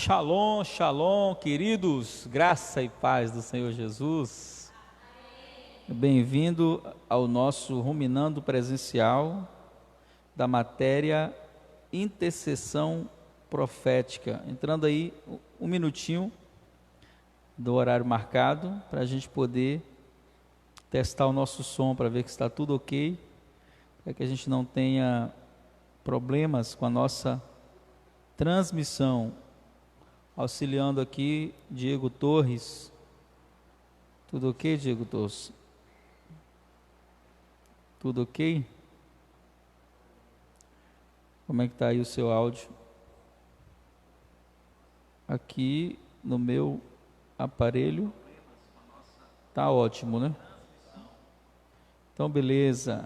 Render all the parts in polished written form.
Shalom, shalom, queridos, graça e paz do Senhor Jesus. Bem-vindo ao nosso ruminando presencial da matéria intercessão profética. Entrando aí um minutinho do horário marcado para a gente poder testar o nosso som para ver que está tudo ok, para que a gente não tenha problemas com a nossa transmissão. Auxiliando aqui, Diego Torres. Tudo ok, Diego Torres? Tudo ok? Como é que está aí o seu áudio? Aqui no meu aparelho tá ótimo, né? Então, beleza.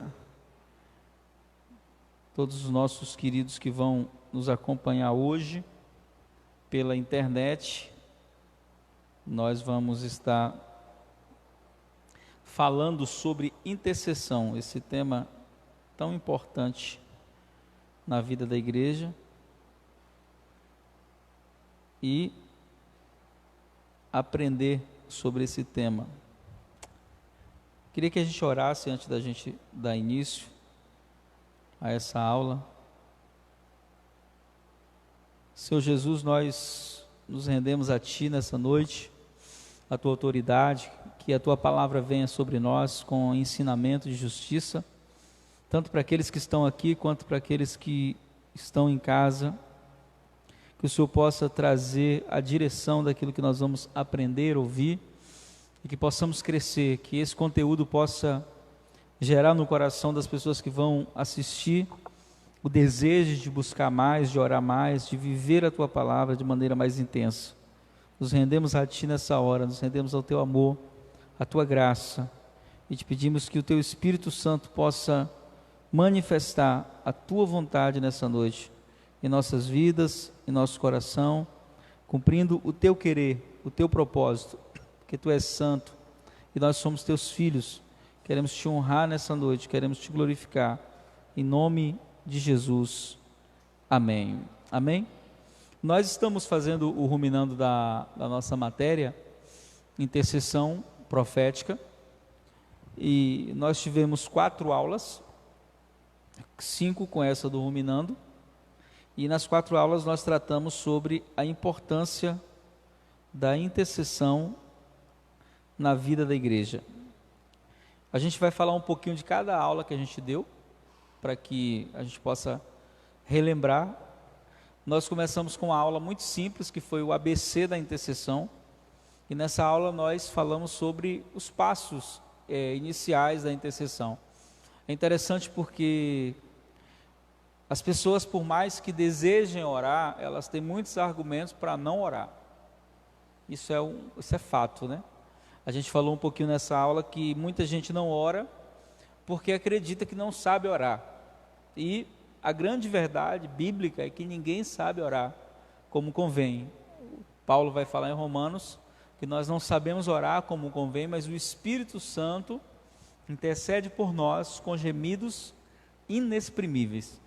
Todos os nossos queridos que vão nos acompanhar hoje pela internet, nós vamos estar falando sobre intercessão, esse tema tão importante na vida da igreja, e aprender sobre esse tema. Queria que a gente orasse antes da gente dar início a essa aula. Senhor Jesus, nós nos rendemos a Ti nessa noite, a Tua autoridade, que a Tua palavra venha sobre nós com ensinamento de justiça, tanto para aqueles que estão aqui, quanto para aqueles que estão em casa, que o Senhor possa trazer a direção daquilo que nós vamos aprender, ouvir, e que possamos crescer, que esse conteúdo possa gerar no coração das pessoas que vão assistir o desejo de buscar mais, de orar mais, de viver a Tua palavra de maneira mais intensa. Nos rendemos a Ti nessa hora, nos rendemos ao Teu amor, à Tua graça, e te pedimos que o Teu Espírito Santo possa manifestar a Tua vontade nessa noite, em nossas vidas, em nosso coração, cumprindo o Teu querer, o Teu propósito, porque Tu és santo, e nós somos Teus filhos. Queremos Te honrar nessa noite, queremos Te glorificar, em nome de Jesus, amém. Amém? Nós estamos fazendo o ruminando da nossa matéria, intercessão profética, e nós tivemos 4 aulas, 5 com essa do ruminando, e nas 4 aulas nós tratamos sobre a importância da intercessão na vida da igreja. A gente vai falar um pouquinho de cada aula que a gente deu, para que a gente possa relembrar. Nós começamos com uma aula muito simples, que foi o ABC da intercessão, e nessa aula nós falamos sobre os passos iniciais da intercessão. É interessante porque as pessoas, por mais que desejem orar, elas têm muitos argumentos para não orar. Isso é fato, né? A gente falou um pouquinho nessa aula que muita gente não ora porque acredita que não sabe orar. E a grande verdade bíblica é que ninguém sabe orar como convém. Paulo vai falar em Romanos que nós não sabemos orar como convém, mas o Espírito Santo intercede por nós com gemidos inexprimíveis,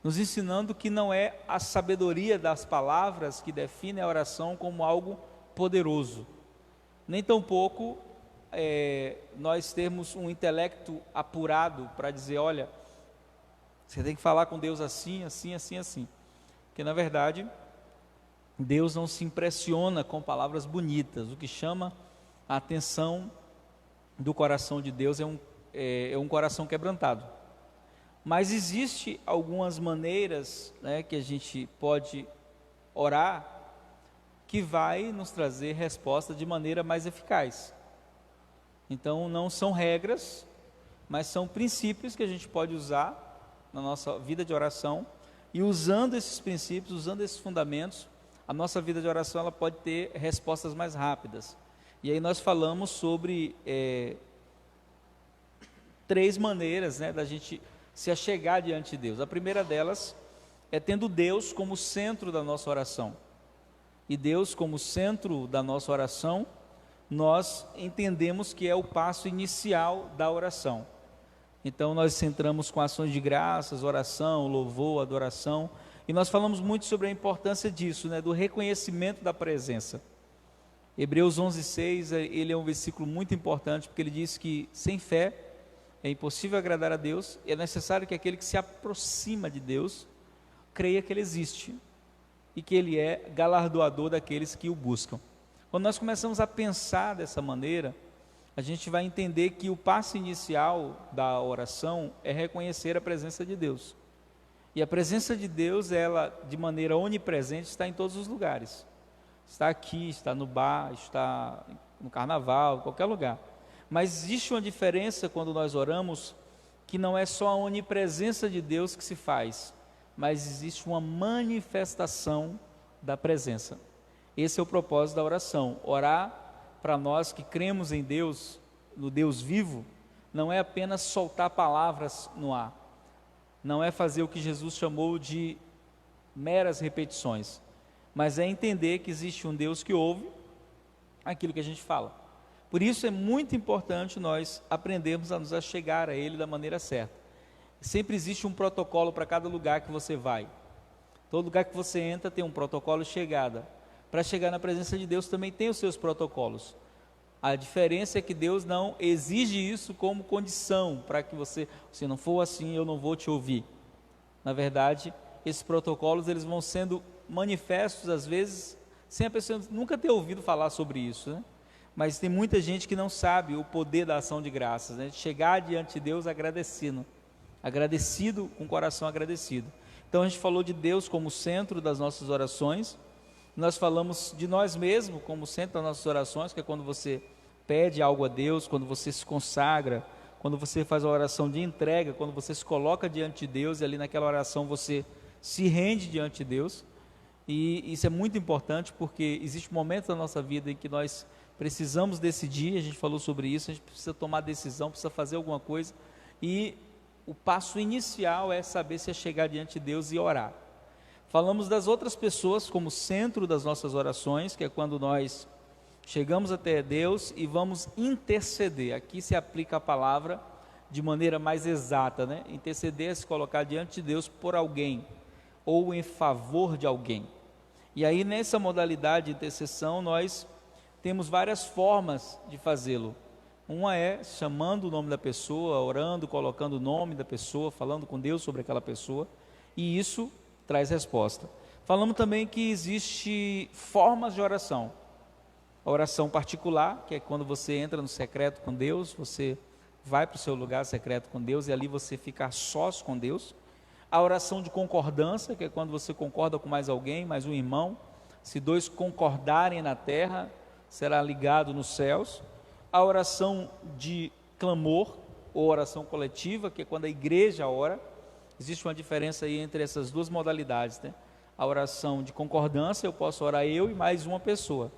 nos ensinando que não é a sabedoria das palavras que define a oração como algo poderoso, nem tampouco nós termos um intelecto apurado para dizer, olha, você tem que falar com Deus assim, assim, assim, assim. Porque na verdade, Deus não se impressiona com palavras bonitas. O que chama a atenção do coração de Deus é um coração quebrantado. Mas existe algumas maneiras, né, que a gente pode orar, que vai nos trazer resposta de maneira mais eficaz. Então não são regras, mas são princípios que a gente pode usar na nossa vida de oração, e usando esses princípios, usando esses fundamentos, a nossa vida de oração ela pode ter respostas mais rápidas. E aí nós falamos sobre 3 maneiras, né, da gente se achegar diante de Deus. A primeira delas é tendo Deus como centro da nossa oração. E Deus como centro da nossa oração, nós entendemos que é o passo inicial da oração. Então nós centramos com ações de graças, oração, louvor, adoração, E nós falamos muito sobre a importância disso, né, do reconhecimento da presença. Hebreus 11:6, ele é um versículo muito importante, porque ele diz que sem fé é impossível agradar a Deus, e é necessário que aquele que se aproxima de Deus creia que Ele existe e que Ele é galardoador daqueles que o buscam. Quando nós começamos a pensar dessa maneira, a gente vai entender que o passo inicial da oração é reconhecer a presença de Deus. E a presença de Deus, ela de maneira onipresente está em todos os lugares. Está aqui, está no bar, está no carnaval, em qualquer lugar. Mas existe uma diferença quando nós oramos, que não é só a onipresença de Deus que se faz, mas existe uma manifestação da presença. Esse é o propósito da oração. Orar para nós que cremos em Deus, no Deus vivo, não é apenas soltar palavras no ar. Não é fazer o que Jesus chamou de meras repetições, mas é entender que existe um Deus que ouve aquilo que a gente fala. Por isso é muito importante nós aprendermos a nos achegar a Ele da maneira certa. Sempre existe um protocolo para cada lugar que você vai. Todo lugar que você entra tem um protocolo de chegada. Para chegar na presença de Deus também tem os seus protocolos. A diferença é que Deus não exige isso como condição para que você, se não for assim, eu não vou te ouvir. Na verdade, esses protocolos eles vão sendo manifestos às vezes sem a pessoa nunca ter ouvido falar sobre isso, né? Mas tem muita gente que não sabe o poder da ação de graças, né? Chegar diante de Deus agradecido, com o coração agradecido. Então a gente falou de Deus como centro das nossas orações, nós falamos de nós mesmos como centro das nossas orações, que é quando você pede algo a Deus, quando você se consagra, quando você faz a oração de entrega, quando você se coloca diante de Deus e ali naquela oração você se rende diante de Deus. E isso é muito importante porque existe um momento da nossa vida em que nós precisamos decidir, a gente falou sobre isso, a gente precisa tomar decisão, precisa fazer alguma coisa, e o passo inicial é saber se é chegar diante de Deus e orar. Falamos das outras pessoas como centro das nossas orações, que é quando nós chegamos até Deus e vamos interceder. Aqui se aplica a palavra de maneira mais exata, né? Interceder é se colocar diante de Deus por alguém, ou em favor de alguém. E aí nessa modalidade de intercessão nós temos várias formas de fazê-lo. Uma é chamando o nome da pessoa, orando, colocando o nome da pessoa, falando com Deus sobre aquela pessoa, e isso traz resposta. Falamos também que existe formas de oração. A oração particular, que é quando você entra no secreto com Deus, você vai para o seu lugar secreto com Deus e ali você fica sós com Deus. A oração de concordância, que é quando você concorda com mais alguém, mais um irmão. Se dois concordarem na terra, será ligado nos céus. A oração de clamor, ou oração coletiva, que é quando a igreja ora. Existe uma diferença aí entre essas duas modalidades, né? A oração de concordância, eu posso orar eu e mais uma pessoa.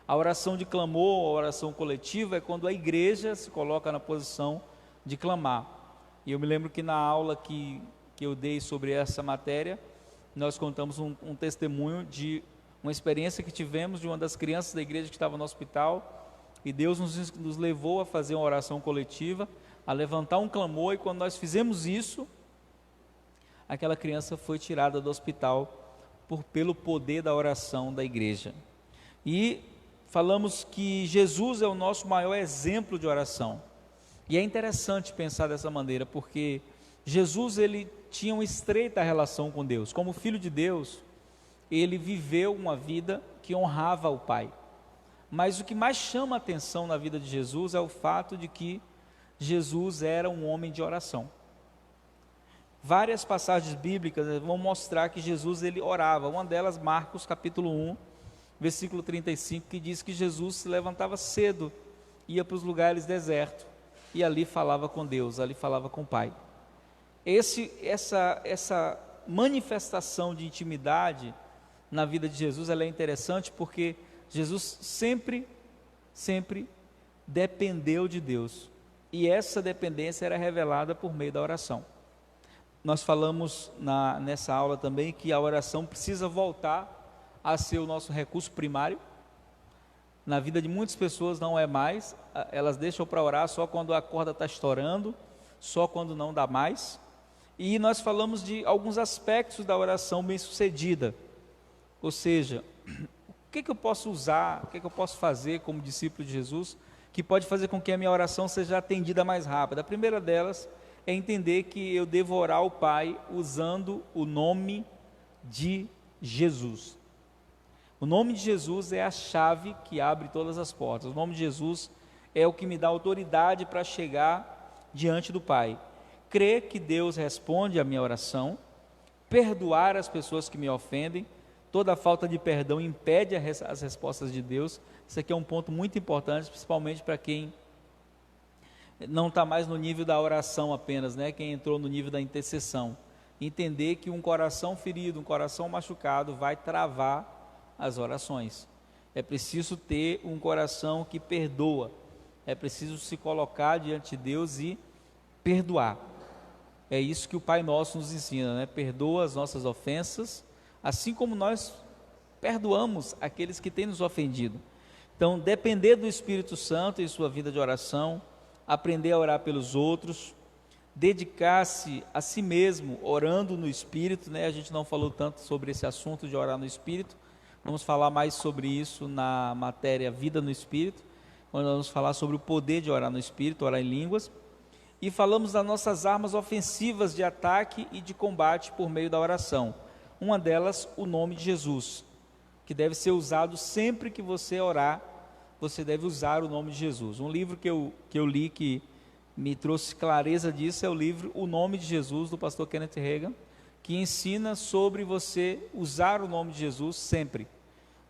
A oração de clamor, a oração coletiva, é quando a igreja se coloca na posição de clamar. E eu me lembro que na aula que eu dei sobre essa matéria, nós contamos um testemunho de uma experiência que tivemos de uma das crianças da igreja que estava no hospital, e Deus nos levou a fazer uma oração coletiva, a levantar um clamor, e quando nós fizemos isso, aquela criança foi tirada do hospital pelo poder da oração da igreja. E falamos que Jesus é o nosso maior exemplo de oração. E é interessante pensar dessa maneira, porque Jesus ele tinha uma estreita relação com Deus. Como filho de Deus, ele viveu uma vida que honrava o Pai. Mas o que mais chama a atenção na vida de Jesus é o fato de que Jesus era um homem de oração. Várias passagens bíblicas vão mostrar que Jesus ele orava. Uma delas, Marcos capítulo 1, versículo 35, que diz que Jesus se levantava cedo, ia para os lugares desertos e ali falava com Deus, ali falava com o Pai. Essa manifestação de intimidade na vida de Jesus, ela é interessante porque Jesus sempre dependeu de Deus, e essa dependência era revelada por meio da oração. Nós falamos nessa aula também que a oração precisa voltar a ser o nosso recurso primário. Na vida de muitas pessoas não é mais, elas deixam para orar só quando a corda está estourando, só quando não dá mais. E nós falamos de alguns aspectos da oração bem-sucedida, ou seja, o que eu posso usar, o que eu posso fazer como discípulo de Jesus, que pode fazer com que a minha oração seja atendida mais rápido. A primeira delas é entender que eu devo orar ao Pai usando o nome de Jesus. O nome de Jesus é a chave que abre todas as portas. O nome de Jesus é o que me dá autoridade para chegar diante do Pai. Crer que Deus responde à minha oração, perdoar as pessoas que me ofendem. Toda falta de perdão impede as respostas de Deus. Isso aqui é um ponto muito importante, principalmente para quem não está mais no nível da oração apenas, né? Quem entrou no nível da intercessão. Entender que um coração ferido, um coração machucado vai travar as orações. É preciso ter um coração que perdoa. É preciso se colocar diante de Deus e perdoar. É isso que o Pai Nosso nos ensina, né? Perdoa as nossas ofensas, assim como nós perdoamos aqueles que têm nos ofendido. Então, depender do Espírito Santo em sua vida de oração, aprender a orar pelos outros, dedicar-se a si mesmo, orando no Espírito, né? A gente não falou tanto sobre esse assunto de orar no Espírito, vamos falar mais sobre isso na matéria Vida no Espírito, quando nós vamos falar sobre o poder de orar no Espírito, orar em línguas. E falamos das nossas armas ofensivas de ataque e de combate por meio da oração. Uma delas, o nome de Jesus, que deve ser usado sempre que você orar, você deve usar o nome de Jesus. Um livro que eu li que me trouxe clareza disso é o livro O Nome de Jesus, do pastor Kenneth Hagin, que ensina sobre você usar o nome de Jesus sempre.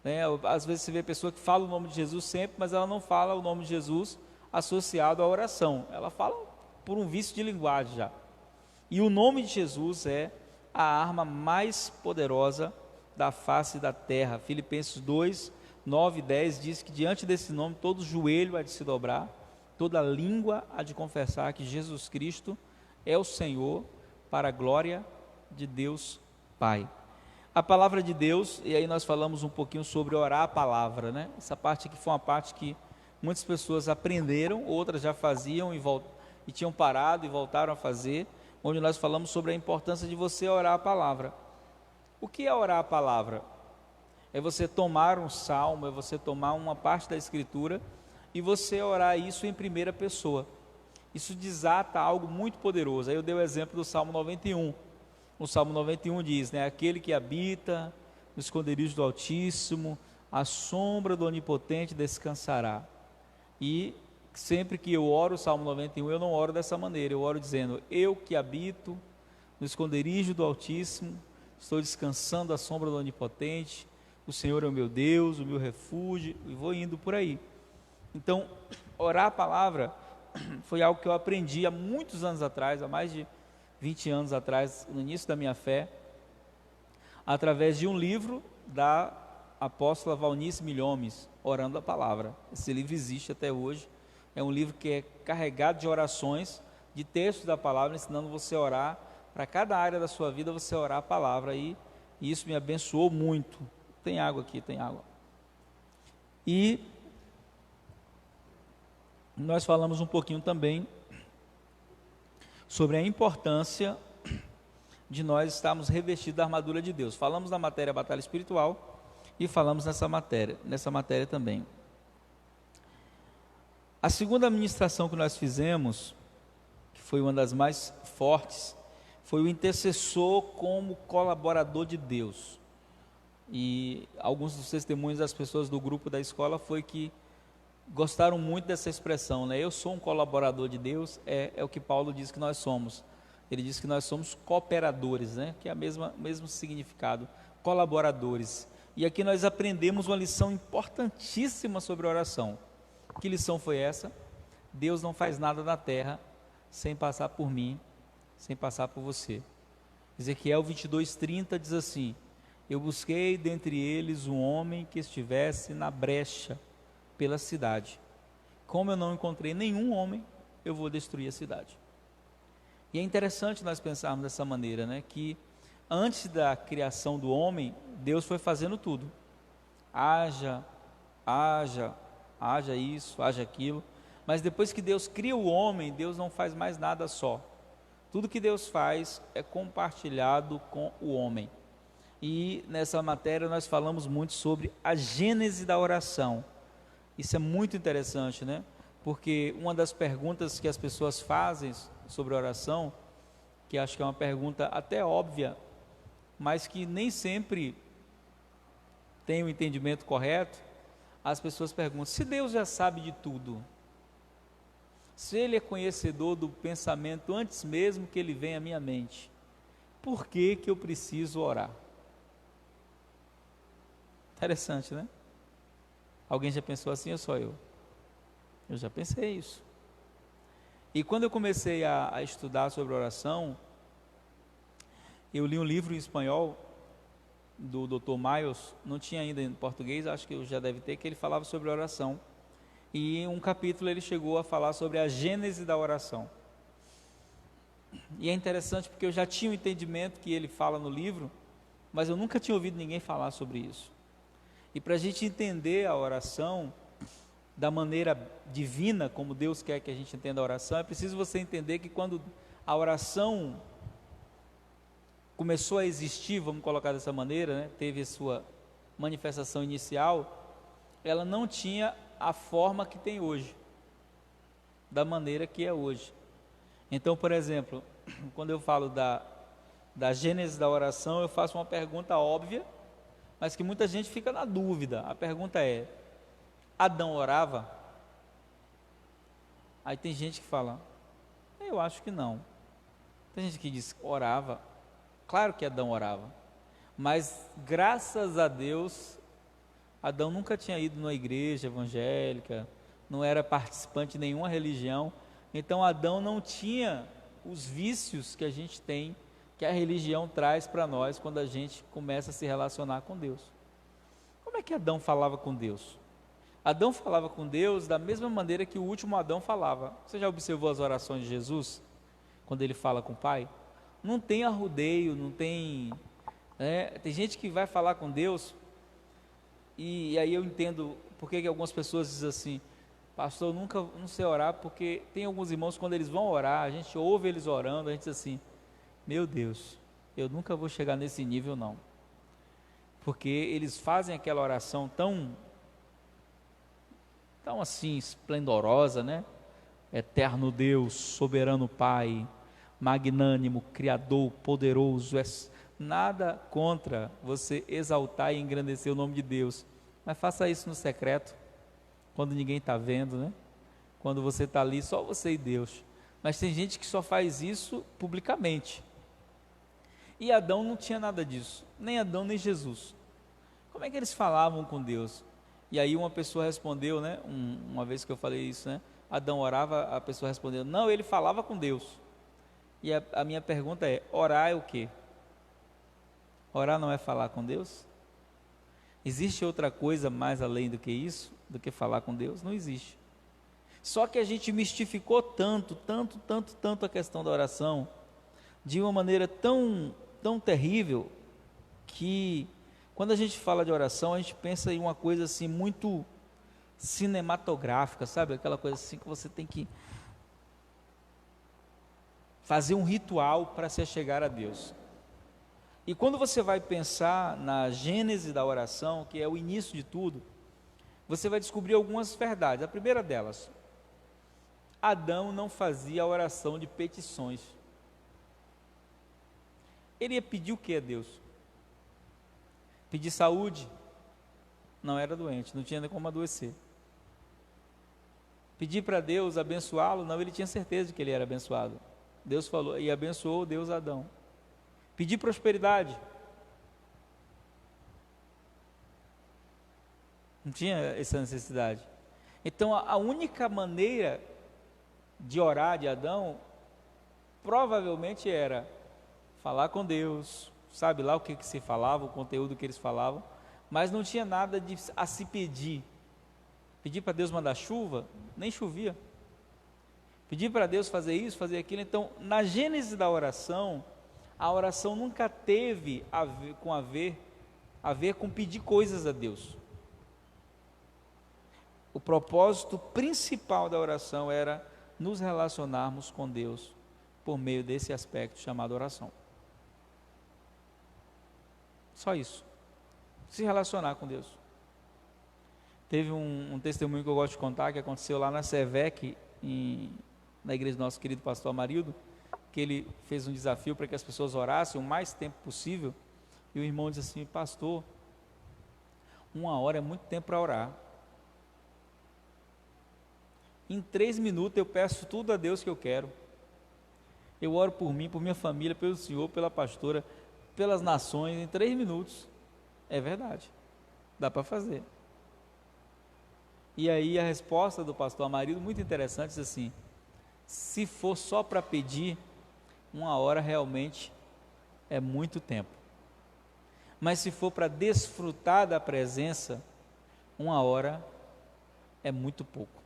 Né? Às vezes você vê pessoa que fala o nome de Jesus sempre, mas ela não fala o nome de Jesus associado à oração. Ela fala por um vício de linguagem já. E o nome de Jesus é a arma mais poderosa da face da terra. Filipenses 2, 9 e 10 diz que diante desse nome todo joelho há de se dobrar, toda língua há de confessar que Jesus Cristo é o Senhor, para a glória de Deus Pai. A palavra de Deus, e aí nós falamos um pouquinho sobre orar a palavra, né? Essa parte aqui foi uma parte que muitas pessoas aprenderam, outras já faziam e tinham parado e voltaram a fazer, onde nós falamos sobre a importância de você orar a palavra. O que é orar a palavra? É você tomar um salmo, é você tomar uma parte da Escritura e você orar isso em primeira pessoa. Isso desata algo muito poderoso. Aí eu dei o exemplo do Salmo 91. O Salmo 91 diz, né, aquele que habita no esconderijo do Altíssimo, à sombra do Onipotente descansará. E sempre que eu oro o Salmo 91, eu não oro dessa maneira, eu oro dizendo, eu que habito no esconderijo do Altíssimo, estou descansando à sombra do Onipotente, o Senhor é o meu Deus, o meu refúgio, e vou indo por aí. Então, orar a palavra foi algo que eu aprendi há muitos anos atrás, há mais de 20 anos atrás, no início da minha fé, através de um livro da apóstola Valnice Milhomes, Orando a Palavra. Esse livro existe até hoje, é um livro que é carregado de orações, de textos da palavra, ensinando você a orar, para cada área da sua vida você orar a palavra, e isso me abençoou muito. Tem água aqui, tem água. E nós falamos um pouquinho também sobre a importância de nós estarmos revestidos da armadura de Deus. Falamos na matéria batalha espiritual e falamos nessa matéria também. A segunda ministração que nós fizemos, que foi uma das mais fortes, foi o intercessor como colaborador de Deus. E alguns dos testemunhos das pessoas do grupo da escola foi que gostaram muito dessa expressão, né? Eu sou um colaborador de Deus, é o que Paulo diz que nós somos. Ele diz que nós somos cooperadores, né? Que é o mesmo significado, colaboradores. E aqui nós aprendemos uma lição importantíssima sobre oração. Que lição foi essa? Deus não faz nada na terra sem passar por mim, sem passar por você. Ezequiel 22:30 diz assim, eu busquei dentre eles um homem que estivesse na brecha pela cidade. Como eu não encontrei nenhum homem, eu vou destruir a cidade. E é interessante nós pensarmos dessa maneira, né? Que antes da criação do homem, Deus foi fazendo tudo. Haja isso, haja aquilo. Mas depois que Deus cria o homem, Deus não faz mais nada só. Tudo que Deus faz é compartilhado com o homem. E nessa matéria nós falamos muito sobre a gênese da oração. Isso é muito interessante, né? Porque uma das perguntas que as pessoas fazem sobre oração, que acho que é uma pergunta até óbvia, mas que nem sempre tem o entendimento correto, as pessoas perguntam: se Deus já sabe de tudo, se Ele é conhecedor do pensamento antes mesmo que ele venha à minha mente, por que que eu preciso orar? Interessante, né? Alguém já pensou assim ou só eu? Eu já pensei isso. E quando eu comecei a estudar sobre oração, eu li um livro em espanhol do Dr. Miles, não tinha ainda em português, acho que eu já deve ter, que ele falava sobre oração. E em um capítulo ele chegou a falar sobre a gênese da oração. E é interessante porque eu já tinha o entendimento que ele fala no livro, mas eu nunca tinha ouvido ninguém falar sobre isso. E para a gente entender a oração da maneira divina, como Deus quer que a gente entenda a oração, é preciso você entender que quando a oração começou a existir, vamos colocar dessa maneira, né, teve a sua manifestação inicial, ela não tinha a forma que tem hoje, da maneira que é hoje. Então, por exemplo, quando eu falo da gênese da oração, eu faço uma pergunta óbvia, mas que muita gente fica na dúvida. A pergunta é: Adão orava? Aí tem gente que fala: eu acho que não. Tem gente que diz: orava. Claro que Adão orava, mas graças a Deus, Adão nunca tinha ido numa igreja evangélica, não era participante de nenhuma religião, então Adão não tinha os vícios que a gente tem, que a religião traz para nós quando a gente começa a se relacionar com Deus. Como é que Adão falava com Deus? Adão falava com Deus da mesma maneira que o último Adão falava. Você já observou as orações de Jesus, quando ele fala com o Pai? Não tem arrudeio, não tem... tem gente que vai falar com Deus, e aí eu entendo porque que algumas pessoas dizem assim: pastor, eu nunca não sei orar, porque tem alguns irmãos, quando eles vão orar, a gente ouve eles orando, a gente diz assim: meu Deus, eu nunca vou chegar nesse nível não, porque eles fazem aquela oração tão assim esplendorosa, né? Eterno Deus, soberano Pai, magnânimo, Criador, poderoso. Nada contra você exaltar e engrandecer o nome de Deus, mas faça isso no secreto, quando ninguém está vendo, né? Quando você está ali, só você e Deus. Mas tem gente que só faz isso publicamente. E Adão não tinha nada disso, nem Adão nem Jesus. Como é que eles falavam com Deus? E aí uma pessoa respondeu, né? Uma vez que eu falei isso, né? Adão orava, a pessoa respondeu: não, ele falava com Deus. E a minha pergunta é: orar é o quê? Orar não é falar com Deus? Existe outra coisa mais além do que isso, do que falar com Deus? Não existe. Só que a gente mistificou tanto a questão da oração, de uma maneira tão terrível, que quando a gente fala de oração, a gente pensa em uma coisa assim muito cinematográfica, sabe? Aquela coisa assim que você tem que fazer um ritual para se achegar a Deus. E quando você vai pensar na gênese da oração, que é o início de tudo, você vai descobrir algumas verdades. A primeira delas: Adão não fazia oração de petições. Ele ia pedir o que a Deus? Pedir saúde? Não era doente, não tinha nem como adoecer. Pedir para Deus abençoá-lo? Não, ele tinha certeza de que ele era abençoado. Deus falou, e abençoou Deus Adão. Pedir prosperidade? Não tinha essa necessidade. Então a única maneira de orar de Adão provavelmente era falar com Deus, sabe lá o que se falava, o conteúdo que eles falavam, mas não tinha nada a se pedir. Pedir para Deus mandar chuva, nem chovia. Pedir para Deus fazer isso, fazer aquilo. Então, na gênese da oração, a oração nunca teve a ver com pedir coisas a Deus. O propósito principal da oração era nos relacionarmos com Deus por meio desse aspecto chamado oração. Só isso. Se relacionar com Deus. Teve um testemunho que eu gosto de contar, que aconteceu lá na Sevec, na igreja do nosso querido pastor Amarildo, que ele fez um desafio para que as pessoas orassem o mais tempo possível, e o irmão disse assim: pastor, 1 hora é muito tempo para orar. Em 3 minutos eu peço tudo a Deus que eu quero. Eu oro por mim, por minha família, pelo senhor, pela pastora, pelas nações, em 3 minutos. É verdade, dá para fazer. E aí a resposta do pastor Amarildo, muito interessante, diz assim: se for só para pedir, 1 hora realmente é muito tempo. Mas se for para desfrutar da presença, 1 hora é muito pouco.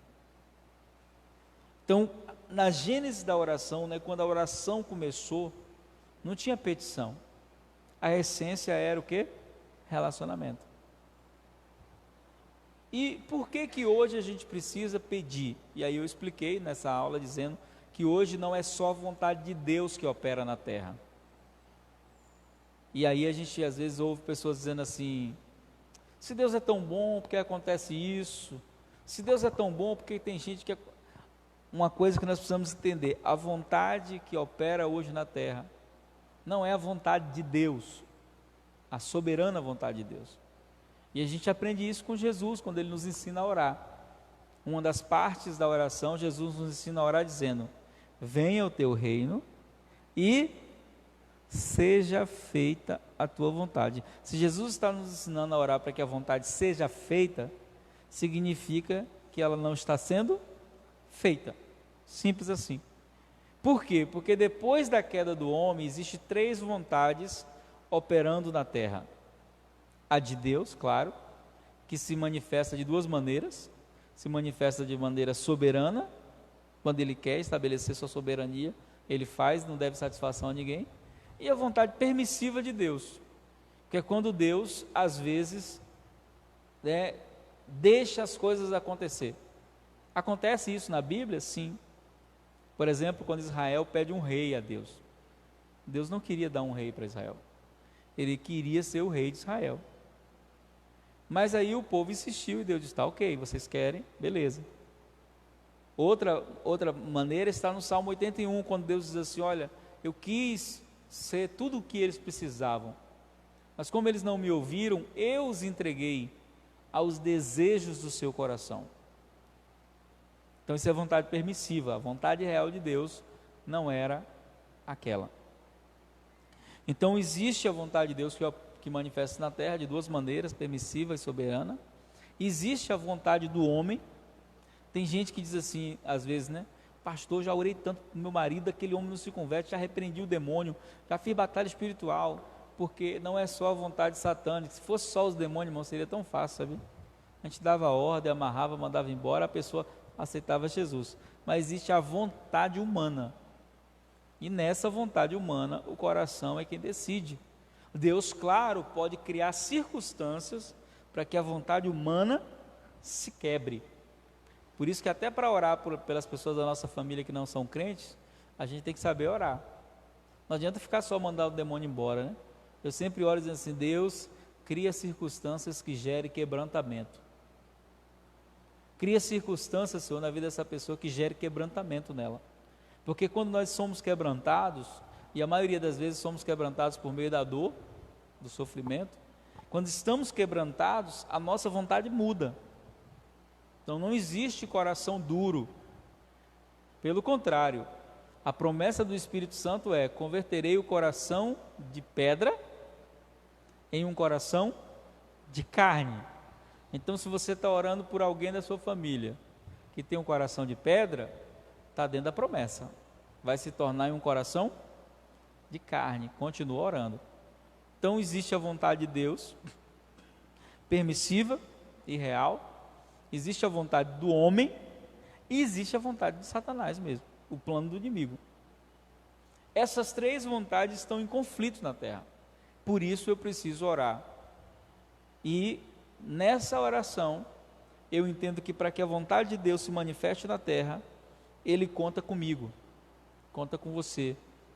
Então, na gênese da oração, né, quando a oração começou, não tinha petição. A essência era o quê? Relacionamento. E por que hoje a gente precisa pedir? E aí eu expliquei nessa aula dizendo que hoje não é só a vontade de Deus que opera na terra. E aí a gente às vezes ouve pessoas dizendo assim: se Deus é tão bom, por que acontece isso? Se Deus é tão bom, por que tem gente que... Uma coisa que nós precisamos entender: a vontade que opera hoje na terra não é a vontade de Deus, a soberana vontade de Deus. E a gente aprende isso com Jesus, quando Ele nos ensina a orar. Uma das partes da oração, Jesus nos ensina a orar dizendo: venha o teu reino e seja feita a tua vontade. Se Jesus está nos ensinando a orar para que a vontade seja feita, significa que ela não está sendo feita. Simples assim. Por quê? Porque depois da queda do homem, existem 3 vontades operando na terra. A de Deus, claro, que se manifesta de 2 maneiras. Se manifesta de maneira soberana, quando Ele quer estabelecer sua soberania, Ele faz, não deve satisfação a ninguém. E a vontade permissiva de Deus, que é quando Deus, às vezes, deixa as coisas acontecer. Acontece isso na Bíblia? Sim. Por exemplo, quando Israel pede um rei a Deus. Deus não queria dar um rei para Israel. Ele queria ser o rei de Israel. Mas aí o povo insistiu e Deus disse: tá, ok, vocês querem, beleza. Outra maneira está no Salmo 81, quando Deus diz assim: olha, eu quis ser tudo o que eles precisavam, mas como eles não me ouviram, eu os entreguei aos desejos do seu coração. Então isso é vontade permissiva. A vontade real de Deus não era aquela. Então existe a vontade de Deus que manifesta na terra de 2 maneiras, permissiva e soberana. Existe a vontade do homem. Tem gente que diz assim, às vezes, né? Pastor, já orei tanto com meu marido, aquele homem não se converte, já repreendi o demônio, já fiz batalha espiritual, porque não é só a vontade satânica. Se fosse só os demônios, irmão, seria tão fácil, sabe? A gente dava ordem, amarrava, mandava embora, a pessoa aceitava Jesus. Mas existe a vontade humana, e nessa vontade humana o coração é quem decide. Deus, claro, pode criar circunstâncias para que a vontade humana se quebre. Por isso que até para orar pelas pessoas da nossa família que não são crentes, a gente tem que saber orar. Não adianta ficar só mandar o demônio embora, né? Eu sempre oro dizendo assim: Deus, cria circunstâncias que gerem quebrantamento. Cria circunstâncias, Senhor, na vida dessa pessoa que gere quebrantamento nela. Porque quando nós somos quebrantados, e a maioria das vezes somos quebrantados por meio da dor, do sofrimento, quando estamos quebrantados, a nossa vontade muda. Então não existe coração duro. Pelo contrário, a promessa do Espírito Santo é: converterei o coração de pedra em um coração de carne. Então, se você está orando por alguém da sua família que tem um coração de pedra, está dentro da promessa. Vai se tornar em um coração de carne. Continua orando. Então, existe a vontade de Deus, permissiva e real. Existe a vontade do homem e existe a vontade de Satanás mesmo, o plano do inimigo. Essas 3 vontades estão em conflito na terra. Por isso eu preciso orar. E nessa oração, eu entendo que para que a vontade de Deus se manifeste na terra, Ele conta comigo. conta com você,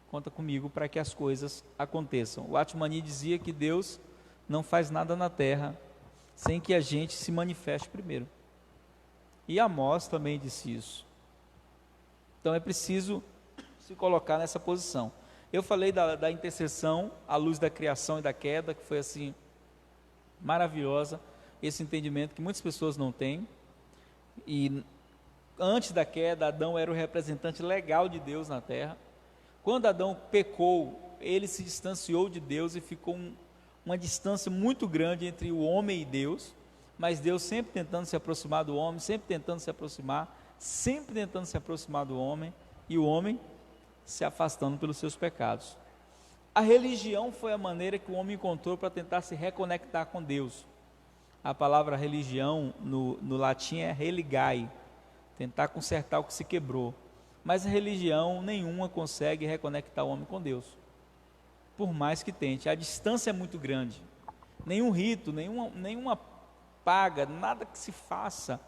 conta comigo para que as coisas aconteçam. O Atmani dizia que Deus não faz nada na terra sem que a gente se manifeste primeiro. E Amós também disse isso. Então é preciso se colocar nessa posição. Eu falei da intercessão à luz da criação e da queda, que foi assim, maravilhosa, esse entendimento que muitas pessoas não têm. E antes da queda, Adão era o representante legal de Deus na terra. Quando Adão pecou, ele se distanciou de Deus e ficou uma distância muito grande entre o homem e Deus, mas Deus sempre tentando se aproximar do homem, sempre tentando se aproximar do homem, e o homem se afastando pelos seus pecados. A religião foi a maneira que o homem encontrou para tentar se reconectar com Deus. A palavra religião no latim é religai, tentar consertar o que se quebrou. Mas a religião nenhuma consegue reconectar o homem com Deus, por mais que tente. A distância é muito grande. Nenhum rito, nenhuma paga, nada que se faça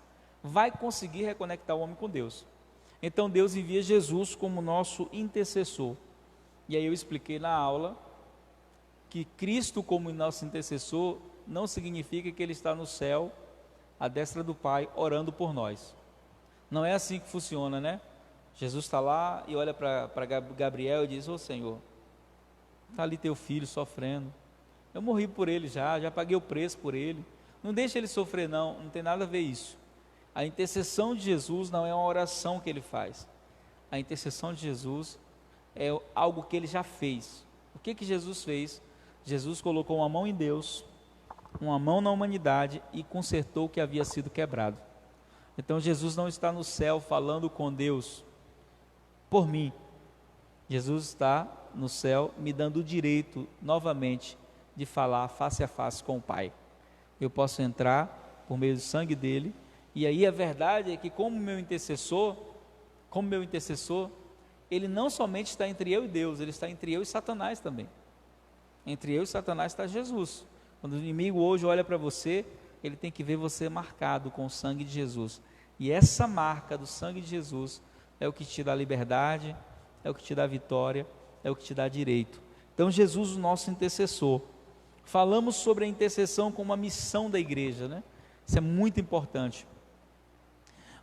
vai conseguir reconectar o homem com Deus. Então Deus envia Jesus como nosso intercessor. E aí eu expliquei na aula que Cristo como nosso intercessor não significa que Ele está no céu, à destra do Pai, orando por nós. Não é assim que funciona, né? Jesus está lá e olha para Gabriel e diz: ô Senhor, está ali teu filho sofrendo, eu morri por ele já paguei o preço por ele, não deixa ele sofrer não tem nada a ver isso. A intercessão de Jesus não é uma oração que ele faz, a intercessão de Jesus é algo que ele já fez. O que Jesus fez? Jesus colocou uma mão em Deus, uma mão na humanidade e consertou o que havia sido quebrado. Então Jesus não está no céu falando com Deus por mim, Jesus está no céu me dando o direito novamente de falar face a face com o Pai. Eu posso entrar por meio do sangue dele, e aí a verdade é que como meu intercessor, ele não somente está entre eu e Deus, ele está entre eu e Satanás também. Entre eu e Satanás está Jesus. Quando o inimigo hoje olha para você, ele tem que ver você marcado com o sangue de Jesus, e essa marca do sangue de Jesus é o que te dá liberdade, é o que te dá vitória, é o que te dá direito. Então Jesus, o nosso intercessor. Falamos sobre a intercessão como uma missão da igreja, né? Isso é muito importante.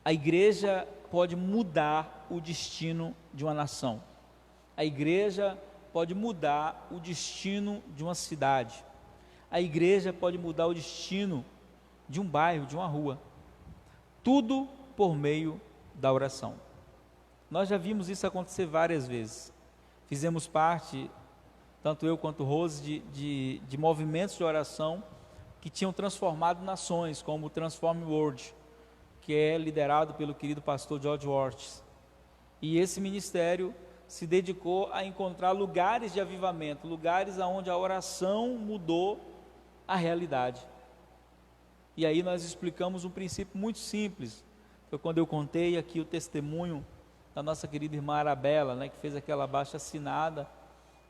A igreja pode mudar o destino de uma nação. A igreja pode mudar o destino de uma cidade. A igreja pode mudar o destino de um bairro, de uma rua. Tudo por meio da oração. Nós já vimos isso acontecer várias vezes. Fizemos parte, tanto eu quanto Rose, de movimentos de oração que tinham transformado nações, como o Transform World, que é liderado pelo querido pastor George Worth. E esse ministério se dedicou a encontrar lugares de avivamento, lugares onde a oração mudou a realidade. E aí nós explicamos um princípio muito simples. Foi quando eu contei aqui o testemunho da nossa querida irmã Arabella, né, que fez aquela abaixo-assinada,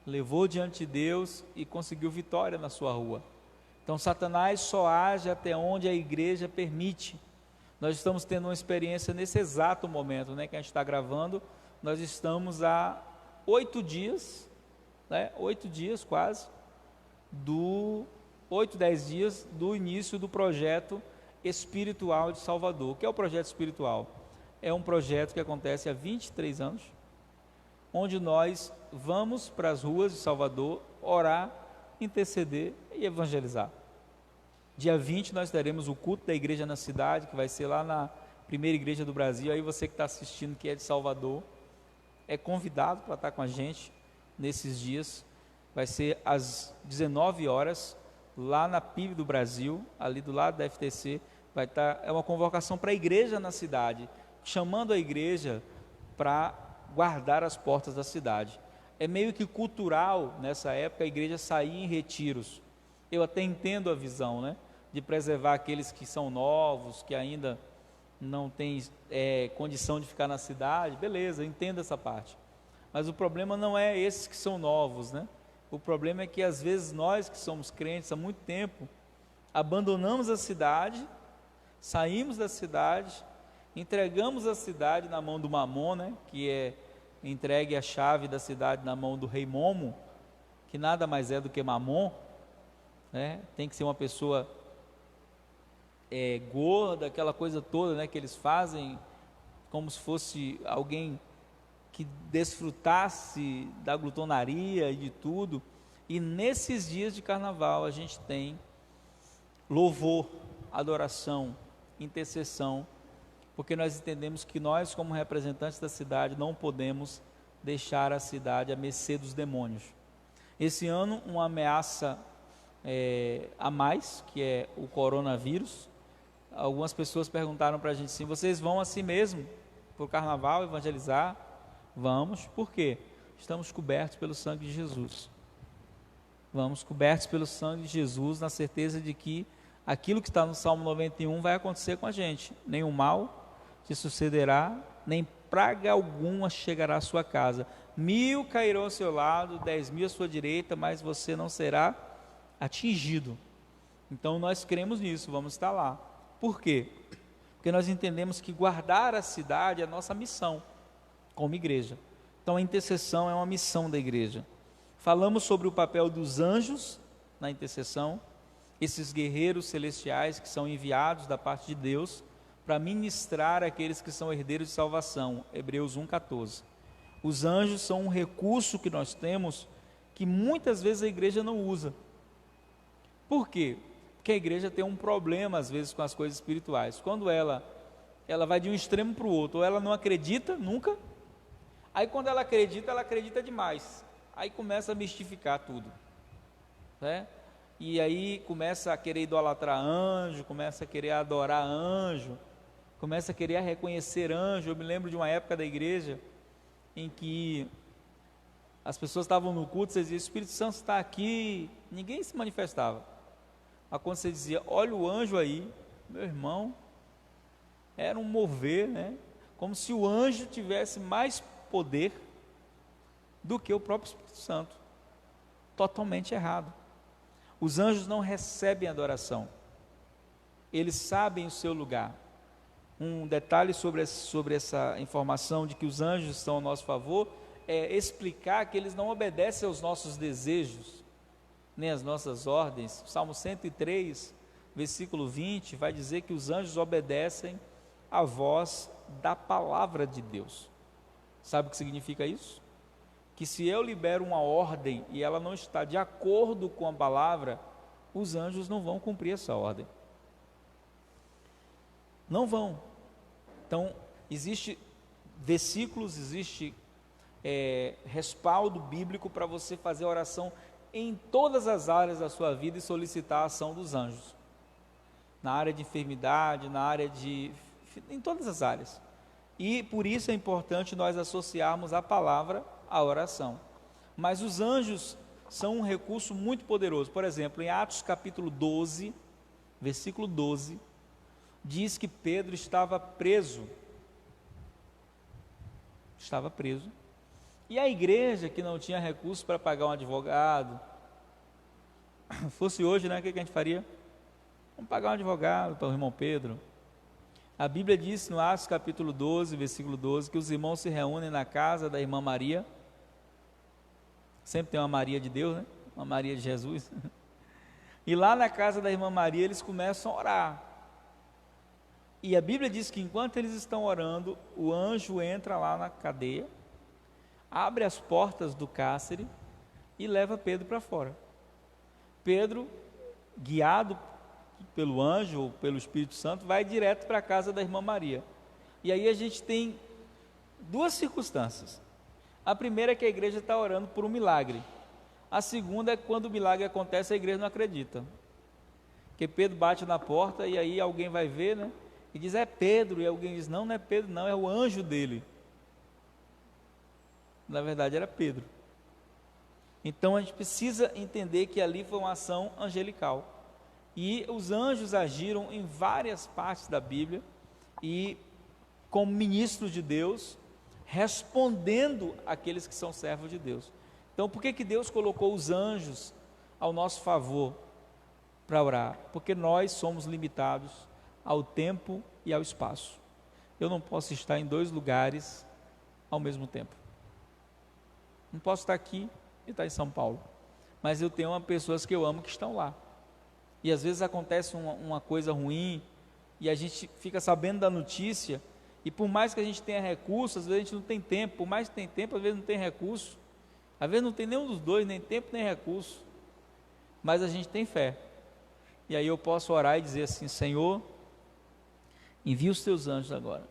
levou diante de Deus e conseguiu vitória na sua rua. Então Satanás só age até onde a igreja permite. Nós estamos tendo uma experiência nesse exato momento, né, que a gente está gravando. Nós estamos há 8 dias, né, 8 dias quase, 10 dias do início do projeto espiritual de Salvador. O que é o projeto espiritual? É um projeto que acontece há 23 anos, onde nós vamos para as ruas de Salvador orar, interceder e evangelizar. Dia 20 nós teremos o culto da igreja na cidade, que vai ser lá na primeira igreja do Brasil. Aí você que está assistindo, que é de Salvador, é convidado para estar com a gente nesses dias. Vai ser às 19 horas, lá na PIB do Brasil, ali do lado da FTC. Vai estar, é uma convocação para a igreja na cidade, chamando a igreja para guardar as portas da cidade. É meio que cultural, nessa época, a igreja sair em retiros. Eu até entendo a visão, né, de preservar aqueles que são novos, que ainda não têm condição de ficar na cidade. Beleza, eu entendo essa parte. Mas o problema não é esses que são novos, né? O problema é que às vezes nós que somos crentes há muito tempo, abandonamos a cidade, saímos da cidade, entregamos a cidade na mão do Mamon, né, que é entregue a chave da cidade na mão do rei Momo, que nada mais é do que Mamon, né? Tem que ser uma pessoa gorda, aquela coisa toda, né, que eles fazem, como se fosse alguém que desfrutasse da glutonaria e de tudo. E nesses dias de carnaval a gente tem louvor, adoração, intercessão, porque nós entendemos que nós, como representantes da cidade, não podemos deixar a cidade à mercê dos demônios. Esse ano, uma ameaça a mais, que é o coronavírus. Algumas pessoas perguntaram para a gente assim: vocês vão assim mesmo para o carnaval evangelizar? Vamos. Por quê? Estamos cobertos pelo sangue de Jesus. Vamos cobertos pelo sangue de Jesus, na certeza de que aquilo que está no Salmo 91 vai acontecer com a gente. Nenhum mal te sucederá, nem praga alguma chegará à sua casa. 1000 cairão ao seu lado, 10.000 à sua direita, mas você não será atingido. Então nós cremos nisso, vamos estar lá. Por quê? Porque nós entendemos que guardar a cidade é a nossa missão como igreja. Então a intercessão é uma missão da igreja. Falamos sobre o papel dos anjos na intercessão, esses guerreiros celestiais que são enviados da parte de Deus para ministrar aqueles que são herdeiros de salvação, Hebreus 1,14. Os anjos são um recurso que nós temos que muitas vezes a igreja não usa. Por quê? Porque a igreja tem um problema às vezes com as coisas espirituais. Quando ela vai de um extremo para o outro, ou ela não acredita nunca, aí quando ela acredita demais, aí começa a mistificar tudo, né? E aí começa a querer idolatrar anjo, começa a querer adorar anjo, começa a querer reconhecer anjo. Eu me lembro de uma época da igreja em que as pessoas estavam no culto, você dizia: o Espírito Santo está aqui, ninguém se manifestava. Mas quando você dizia: olha o anjo aí, meu irmão, era um mover, né? Como se o anjo tivesse mais poder do que o próprio Espírito Santo. Totalmente errado. Os anjos não recebem adoração, eles sabem o seu lugar. Um detalhe sobre essa informação de que os anjos estão ao nosso favor é explicar que eles não obedecem aos nossos desejos, nem às nossas ordens. O Salmo 103, versículo 20, vai dizer que os anjos obedecem à voz da palavra de Deus. Sabe o que significa isso? Que se eu libero uma ordem e ela não está de acordo com a palavra, os anjos não vão cumprir essa ordem. Não vão. Então, existe versículos, existe respaldo bíblico para você fazer oração em todas as áreas da sua vida e solicitar a ação dos anjos. Na área de enfermidade, em todas as áreas. E por isso é importante nós associarmos a palavra à oração. Mas os anjos são um recurso muito poderoso. Por exemplo, em Atos capítulo 12, versículo 12, diz que Pedro estava preso. Estava preso. E a igreja, que não tinha recurso para pagar um advogado, fosse hoje, né, o que a gente faria? Vamos pagar um advogado para o irmão Pedro. A Bíblia diz no Atos capítulo 12, versículo 12, que os irmãos se reúnem na casa da irmã Maria. Sempre tem uma Maria de Deus, né? Uma Maria de Jesus. E lá na casa da irmã Maria eles começam a orar. E a Bíblia diz que enquanto eles estão orando, o anjo entra lá na cadeia, abre as portas do cárcere e leva Pedro para fora. Pedro, guiado pelo anjo ou pelo Espírito Santo, vai direto para a casa da irmã Maria. E aí a gente tem duas circunstâncias. A primeira é que a igreja está orando por um milagre. A segunda é que quando o milagre acontece, a igreja não acredita. Porque Pedro bate na porta e aí alguém vai ver, né? E diz: é Pedro. E alguém diz: não é Pedro, não, é o anjo dele. Na verdade era Pedro. Então a gente precisa entender que ali foi uma ação angelical. E os anjos agiram em várias partes da Bíblia e como ministros de Deus, respondendo àqueles que são servos de Deus. Então por que Deus colocou os anjos ao nosso favor para orar? Porque nós somos limitados ao tempo e ao espaço. Eu não posso estar em dois lugares ao mesmo tempo. Não posso estar aqui e estar em São Paulo, mas eu tenho pessoas que eu amo que estão lá. E às vezes acontece uma coisa ruim e a gente fica sabendo da notícia, e por mais que a gente tenha recursos, às vezes a gente não tem tempo. Por mais que tenha tempo, às vezes não tem recurso. Às vezes não tem nenhum dos dois, nem tempo nem recurso, mas a gente tem fé. E aí eu posso orar e dizer assim: Senhor, envia os teus anjos agora.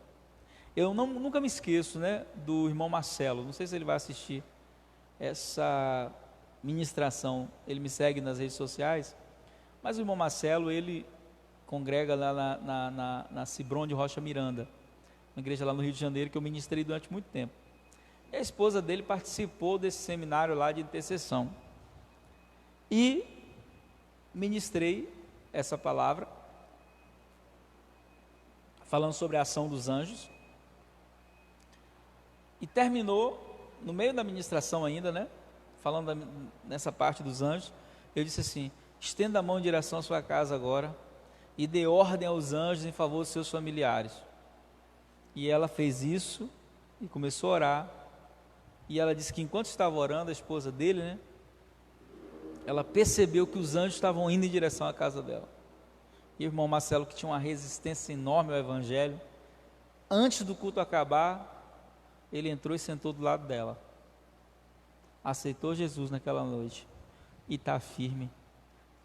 Eu nunca me esqueço, né, do irmão Marcelo. Não sei se ele vai assistir essa ministração. Ele me segue nas redes sociais, mas o irmão Marcelo, ele congrega lá na Cibron de Rocha Miranda, uma igreja lá no Rio de Janeiro, que eu ministrei durante muito tempo. E a esposa dele participou desse seminário lá de intercessão, e ministrei essa palavra, falando sobre a ação dos anjos, e terminou, no meio da ministração ainda, né, falando nessa parte dos anjos, eu disse assim: estenda a mão em direção à sua casa agora, e dê ordem aos anjos em favor dos seus familiares. E ela fez isso, e começou a orar, e ela disse que enquanto estava orando, a esposa dele, né, ela percebeu que os anjos estavam indo em direção à casa dela. E o irmão Marcelo, que tinha uma resistência enorme ao evangelho, antes do culto acabar, ele entrou e sentou do lado dela, aceitou Jesus naquela noite, e está firme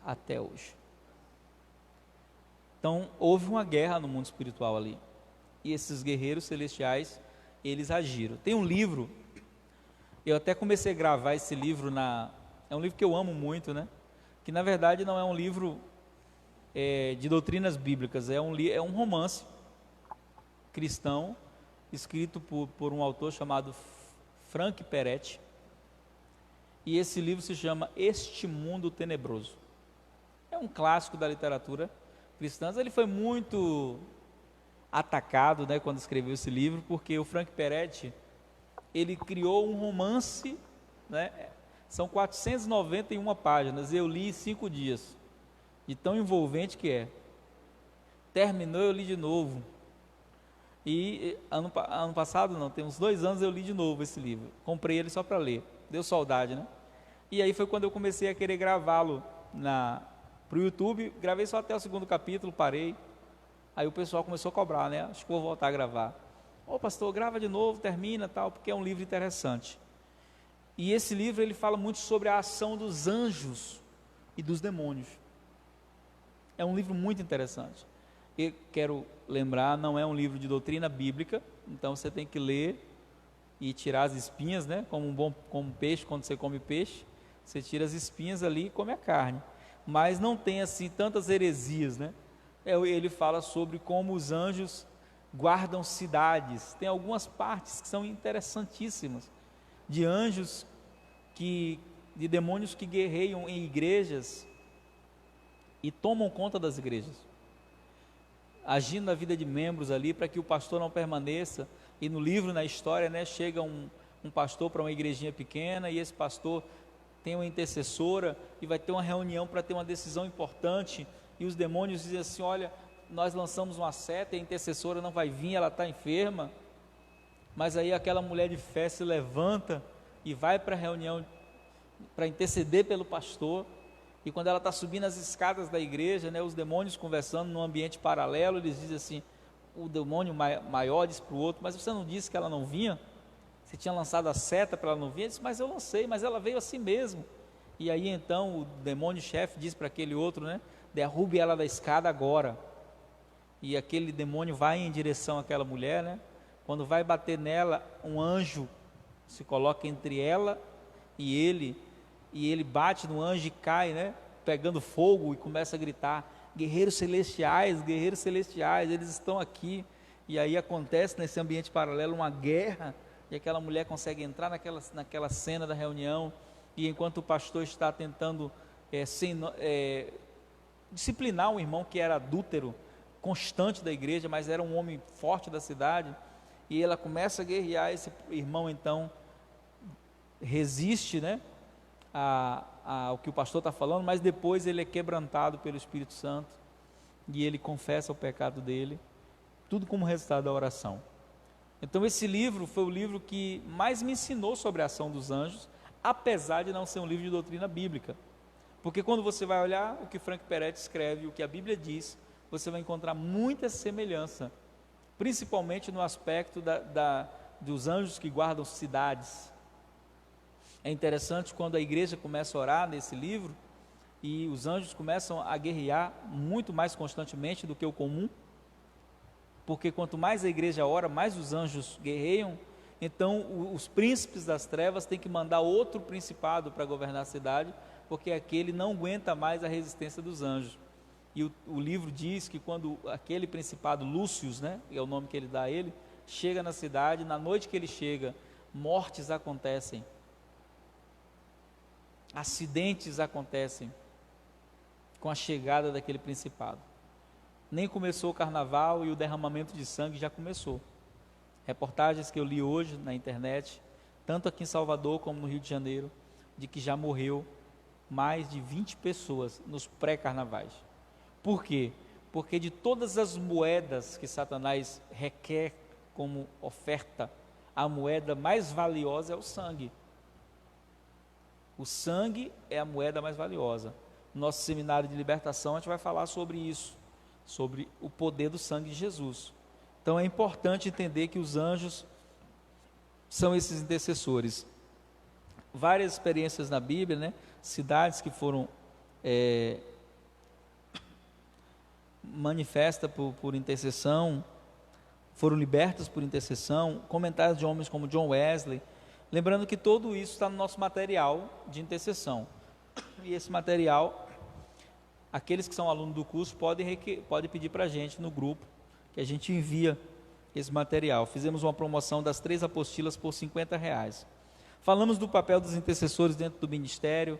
até hoje. Então, houve uma guerra no mundo espiritual ali, e esses guerreiros celestiais, eles agiram. Tem um livro, eu até comecei a gravar esse livro, é um livro que eu amo muito, né? Que na verdade não é um livro de doutrinas bíblicas, é um romance cristão, escrito por um autor chamado Frank Peretti, e esse livro se chama Este Mundo Tenebroso. É um clássico da literatura cristã. Ele foi muito atacado, né, quando escreveu esse livro, porque o Frank Peretti, ele criou um romance, né, são 491 páginas, eu li em 5 dias, de tão envolvente que é. Terminou, eu li de novo, e ano passado, não, tem uns 2 anos, eu li de novo esse livro, comprei ele só para ler, deu saudade, né? E aí foi quando eu comecei a querer gravá-lo para o YouTube. Gravei só até o 2º capítulo, parei. Aí o pessoal começou a cobrar, né? Acho que vou voltar a gravar. Ô pastor, grava de novo, termina, tal, porque é um livro interessante. E esse livro, ele fala muito sobre a ação dos anjos e dos demônios. É um livro muito interessante. E quero lembrar, não é um livro de doutrina bíblica, então você tem que ler e tirar as espinhas, né? Como peixe, quando você come peixe, você tira as espinhas ali e come a carne. Mas não tem assim tantas heresias, né? Ele fala sobre como os anjos guardam cidades. Tem algumas partes que são interessantíssimas, de anjos de demônios que guerreiam em igrejas e tomam conta das igrejas, agindo na vida de membros ali, para que o pastor não permaneça. E no livro, na história, né, chega um pastor para uma igrejinha pequena, e esse pastor tem uma intercessora, e vai ter uma reunião para ter uma decisão importante, e os demônios dizem assim: olha, nós lançamos uma seta, e a intercessora não vai vir, ela está enferma. Mas aí aquela mulher de fé se levanta e vai para a reunião para interceder pelo pastor, e quando ela está subindo as escadas da igreja, né, os demônios conversando num ambiente paralelo, eles dizem assim, o demônio maior diz para o outro: mas você não disse que ela não vinha? Você tinha lançado a seta para ela não vir? Ele disse: mas eu lancei, mas ela veio assim mesmo. E aí então o demônio-chefe diz para aquele outro, né, derrube ela da escada agora. E aquele demônio vai em direção àquela mulher, né? Quando vai bater nela, um anjo se coloca entre ela e ele bate no anjo e cai, né, pegando fogo, e começa a gritar: guerreiros celestiais, eles estão aqui. E aí acontece nesse ambiente paralelo uma guerra, e aquela mulher consegue entrar naquela cena da reunião, e enquanto o pastor está tentando disciplinar um irmão que era adúltero constante da igreja, mas era um homem forte da cidade, e ela começa a guerrear, esse irmão então resiste, né, ao que o pastor está falando, mas depois ele é quebrantado pelo Espírito Santo, e ele confessa o pecado dele, tudo como resultado da oração. Então esse livro foi o livro que mais me ensinou sobre a ação dos anjos, apesar de não ser um livro de doutrina bíblica. Porque quando você vai olhar o que Frank Peretti escreve, o que a Bíblia diz, você vai encontrar muita semelhança, principalmente no aspecto dos anjos que guardam cidades. É interessante quando a igreja começa a orar nesse livro, e os anjos começam a guerrear muito mais constantemente do que o comum, porque quanto mais a igreja ora, mais os anjos guerreiam. Então os príncipes das trevas têm que mandar outro principado para governar a cidade, porque aquele não aguenta mais a resistência dos anjos. E o livro diz que quando aquele principado, Lúcius, né, é o nome que ele dá a ele, chega na cidade, na noite que ele chega, mortes acontecem, acidentes acontecem com a chegada daquele principado. Nem começou o carnaval e o derramamento de sangue já começou. Reportagens que eu li hoje na internet, tanto aqui em Salvador como no Rio de Janeiro, de que já morreu mais de 20 pessoas nos pré-carnavais. Por quê? Porque de todas as moedas que Satanás requer como oferta, a moeda mais valiosa é o sangue. O sangue é a moeda mais valiosa. No nosso seminário de libertação a gente vai falar sobre isso, sobre o poder do sangue de Jesus. Então é importante entender que os anjos são esses intercessores. Várias experiências na Bíblia, né? Cidades que foram manifestas por intercessão, foram libertas por intercessão, comentários de homens como John Wesley. Lembrando que tudo isso está no nosso material de intercessão. E esse material, aqueles que são alunos do curso podem pedir para a gente no grupo, que a gente envia esse material. Fizemos uma promoção das 3 apostilas por R$50. Falamos do papel dos intercessores dentro do ministério,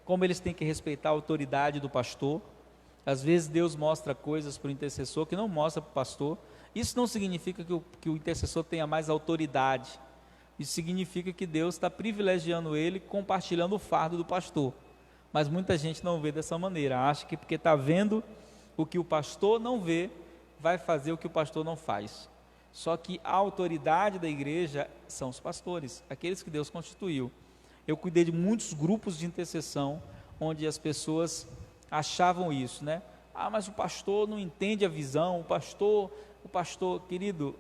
como eles têm que respeitar a autoridade do pastor. Às vezes Deus mostra coisas para o intercessor que não mostra para o pastor. Isso não significa que o intercessor tenha mais autoridade. Isso significa que Deus está privilegiando ele, compartilhando o fardo do pastor. Mas muita gente não vê dessa maneira, acha que porque está vendo o que o pastor não vê, vai fazer o que o pastor não faz. Só que a autoridade da igreja são os pastores, aqueles que Deus constituiu. Eu cuidei de muitos grupos de intercessão, onde as pessoas achavam isso, né? Mas o pastor não entende a visão, o pastor, querido,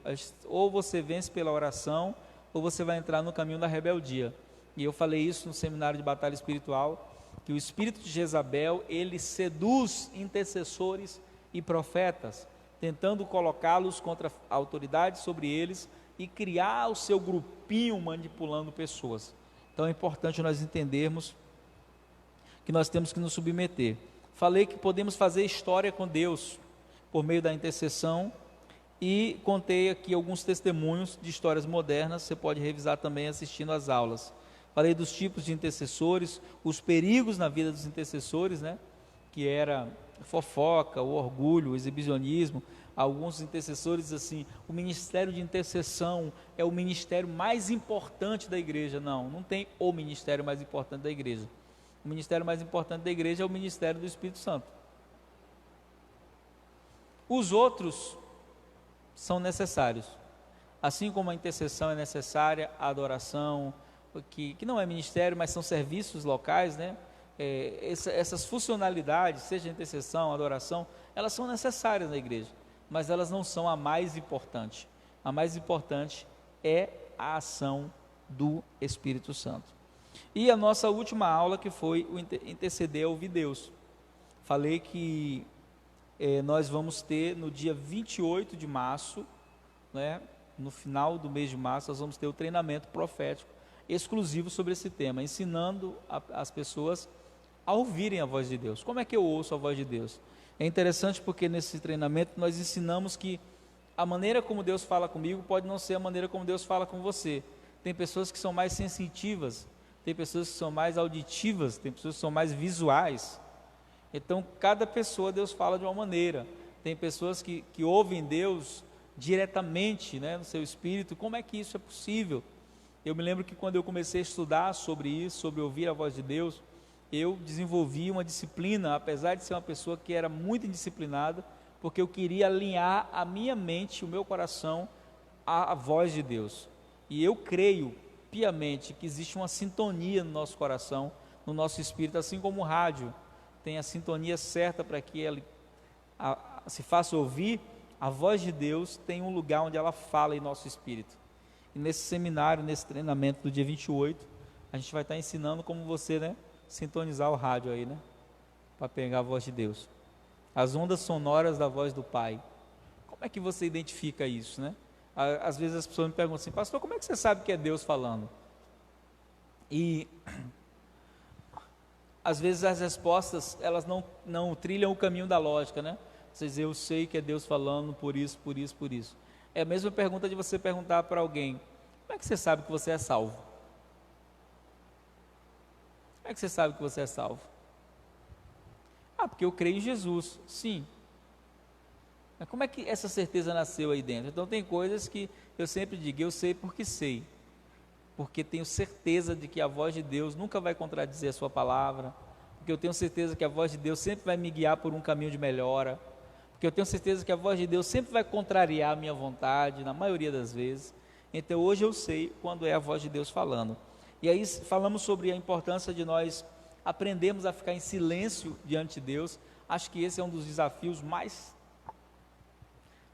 ou você vence pela oração, ou você vai entrar no caminho da rebeldia. E eu falei isso no seminário de batalha espiritual, que o espírito de Jezabel, ele seduz intercessores e profetas, tentando colocá-los contra a autoridade sobre eles e criar o seu grupinho manipulando pessoas. Então é importante nós entendermos que nós temos que nos submeter. Falei que podemos fazer história com Deus por meio da intercessão e contei aqui alguns testemunhos de histórias modernas, você pode revisar também assistindo às aulas. Falei dos tipos de intercessores, os perigos na vida dos intercessores, né? Que era fofoca, o orgulho, o exibicionismo. Alguns intercessores dizem assim, o ministério de intercessão é o ministério mais importante da igreja. Não tem o ministério mais importante da igreja. O ministério mais importante da igreja é o ministério do Espírito Santo. Os outros são necessários. Assim como a intercessão é necessária, a adoração, que não é ministério, mas são serviços locais, né? Essas funcionalidades, seja intercessão, adoração, elas são necessárias na igreja, mas elas não são a mais importante. A mais importante é a ação do Espírito Santo. E a nossa última aula, que foi o interceder a ouvir Deus. Falei que nós vamos ter no dia 28 de março, né, no final do mês de março, nós vamos ter o treinamento profético exclusivo sobre esse tema, ensinando as pessoas a ouvirem a voz de Deus. Como é que eu ouço a voz de Deus? É interessante porque nesse treinamento nós ensinamos que a maneira como Deus fala comigo pode não ser a maneira como Deus fala com você. Tem pessoas que são mais sensitivas, tem pessoas que são mais auditivas, tem pessoas que são mais visuais. Então cada pessoa Deus fala de uma maneira. Tem pessoas que ouvem Deus diretamente, né, no seu espírito. Como é que isso é possível? Eu me lembro que quando eu comecei a estudar sobre isso, sobre ouvir a voz de Deus, eu desenvolvi uma disciplina, apesar de ser uma pessoa que era muito indisciplinada, porque eu queria alinhar a minha mente, o meu coração, a voz de Deus. E eu creio piamente que existe uma sintonia no nosso coração, no nosso espírito, assim como o rádio tem a sintonia certa para que ele se faça ouvir. A voz de Deus tem um lugar onde ela fala em nosso espírito. E nesse seminário, nesse treinamento do dia 28, a gente vai estar ensinando como você, né, sintonizar o rádio aí, né, para pegar a voz de Deus. As ondas sonoras da voz do Pai. Como é que você identifica isso, né? Às vezes as pessoas me perguntam assim: pastor, como é que você sabe que é Deus falando? E às vezes as respostas, elas não trilham o caminho da lógica, né? Você diz: eu sei que é Deus falando por isso, por isso, por isso. É a mesma pergunta de você perguntar para alguém: como é que você sabe que você é salvo? Como é que você sabe que você é salvo? Ah, porque eu creio em Jesus. Sim. Mas como é que essa certeza nasceu aí dentro? Então tem coisas que eu sempre digo: eu sei porque sei. Porque tenho certeza de que a voz de Deus nunca vai contradizer a sua palavra. Porque eu tenho certeza que a voz de Deus sempre vai me guiar por um caminho de melhora. Porque eu tenho certeza que a voz de Deus sempre vai contrariar a minha vontade, na maioria das vezes. Então hoje eu sei quando é a voz de Deus falando. E aí falamos sobre a importância de nós aprendermos a ficar em silêncio diante de Deus. Acho que esse é um dos desafios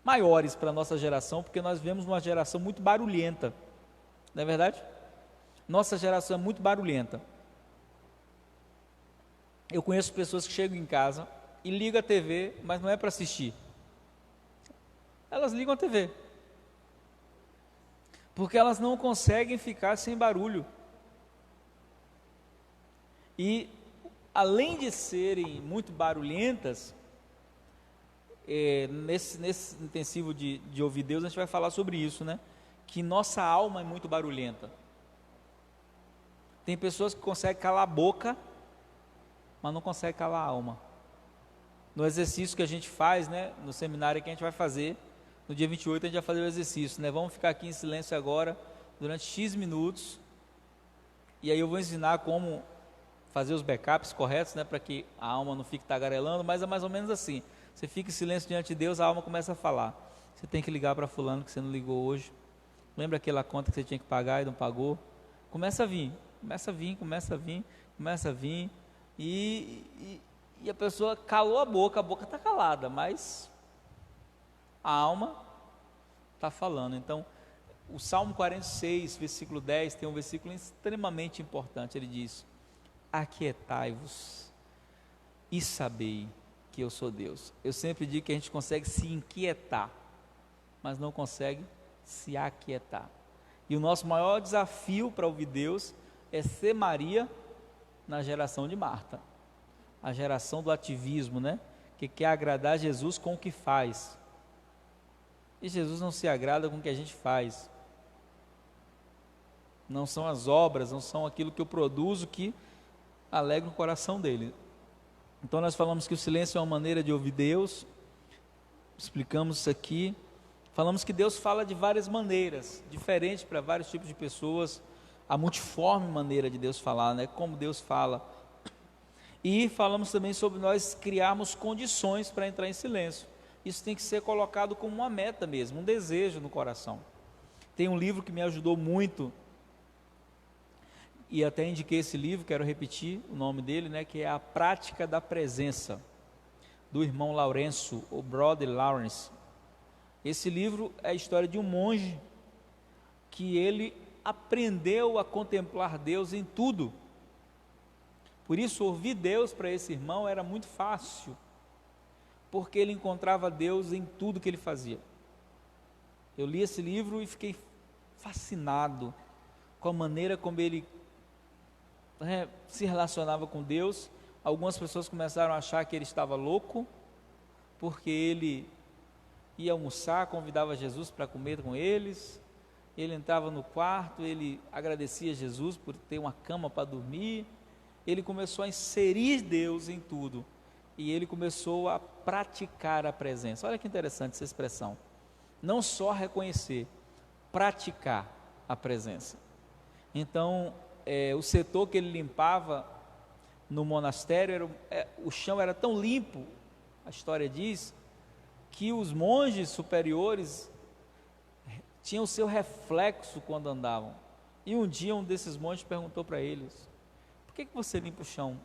maiores para a nossa geração, porque nós vivemos uma geração muito barulhenta, não é verdade? Nossa geração é muito barulhenta. Eu conheço pessoas que chegam em casa e ligam a TV, mas não é para assistir. Elas ligam a TV, porque elas não conseguem ficar sem barulho. E além de serem muito barulhentas, nesse intensivo de ouvir Deus, a gente vai falar sobre isso, né? Que nossa alma é muito barulhenta. Tem pessoas que conseguem calar a boca, mas não conseguem calar a alma. No exercício que a gente faz, né, no seminário que a gente vai fazer, no dia 28 a gente vai fazer o exercício, né? Vamos ficar aqui em silêncio agora, durante X minutos, e aí eu vou ensinar como fazer os backups corretos, né, para que a alma não fique tagarelando, mas é mais ou menos assim: você fica em silêncio diante de Deus, a alma começa a falar. Você tem que ligar para fulano que você não ligou hoje. Lembra aquela conta que você tinha que pagar e não pagou? Começa a vir, e a pessoa calou a boca está calada, mas a alma está falando. Então, o Salmo 46, versículo 10, tem um versículo extremamente importante. Ele diz: aquietai-vos e sabei que eu sou Deus. Eu sempre digo que a gente consegue se inquietar, mas não consegue se aquietar. E o nosso maior desafio para ouvir Deus é ser Maria na geração de Marta, a geração do ativismo, né? Que quer agradar Jesus com o que faz. E Jesus não se agrada com o que a gente faz. Não são as obras, não são aquilo que eu produzo que alegra o coração dele. Então nós falamos que o silêncio é uma maneira de ouvir Deus. Explicamos isso aqui. Falamos que Deus fala de várias maneiras, diferentes para vários tipos de pessoas. A multiforme maneira de Deus falar, né? Como Deus fala. E falamos também sobre nós criarmos condições para entrar em silêncio. Isso tem que ser colocado como uma meta mesmo, um desejo no coração. Tem um livro que me ajudou muito, e até indiquei esse livro, quero repetir o nome dele, né? Que é A Prática da Presença, do irmão Lourenço, o brother Lawrence. Esse livro é a história de um monge que ele aprendeu a contemplar Deus em tudo. Por isso, ouvir Deus para esse irmão era muito fácil, porque ele encontrava Deus em tudo que ele fazia. Eu li esse livro e fiquei fascinado com a maneira como ele se relacionava com Deus. Algumas pessoas começaram a achar que ele estava louco, porque ele ia almoçar, convidava Jesus para comer com eles, ele entrava no quarto, ele agradecia Jesus por ter uma cama para dormir. Ele começou a inserir Deus em tudo, e ele começou a praticar a presença. Olha que interessante essa expressão, não só reconhecer, praticar a presença. Então, o setor que ele limpava no monastério, o chão era tão limpo, a história diz, que os monges superiores tinham o seu reflexo quando andavam. E um dia um desses monges perguntou para eles: por que você limpa o chão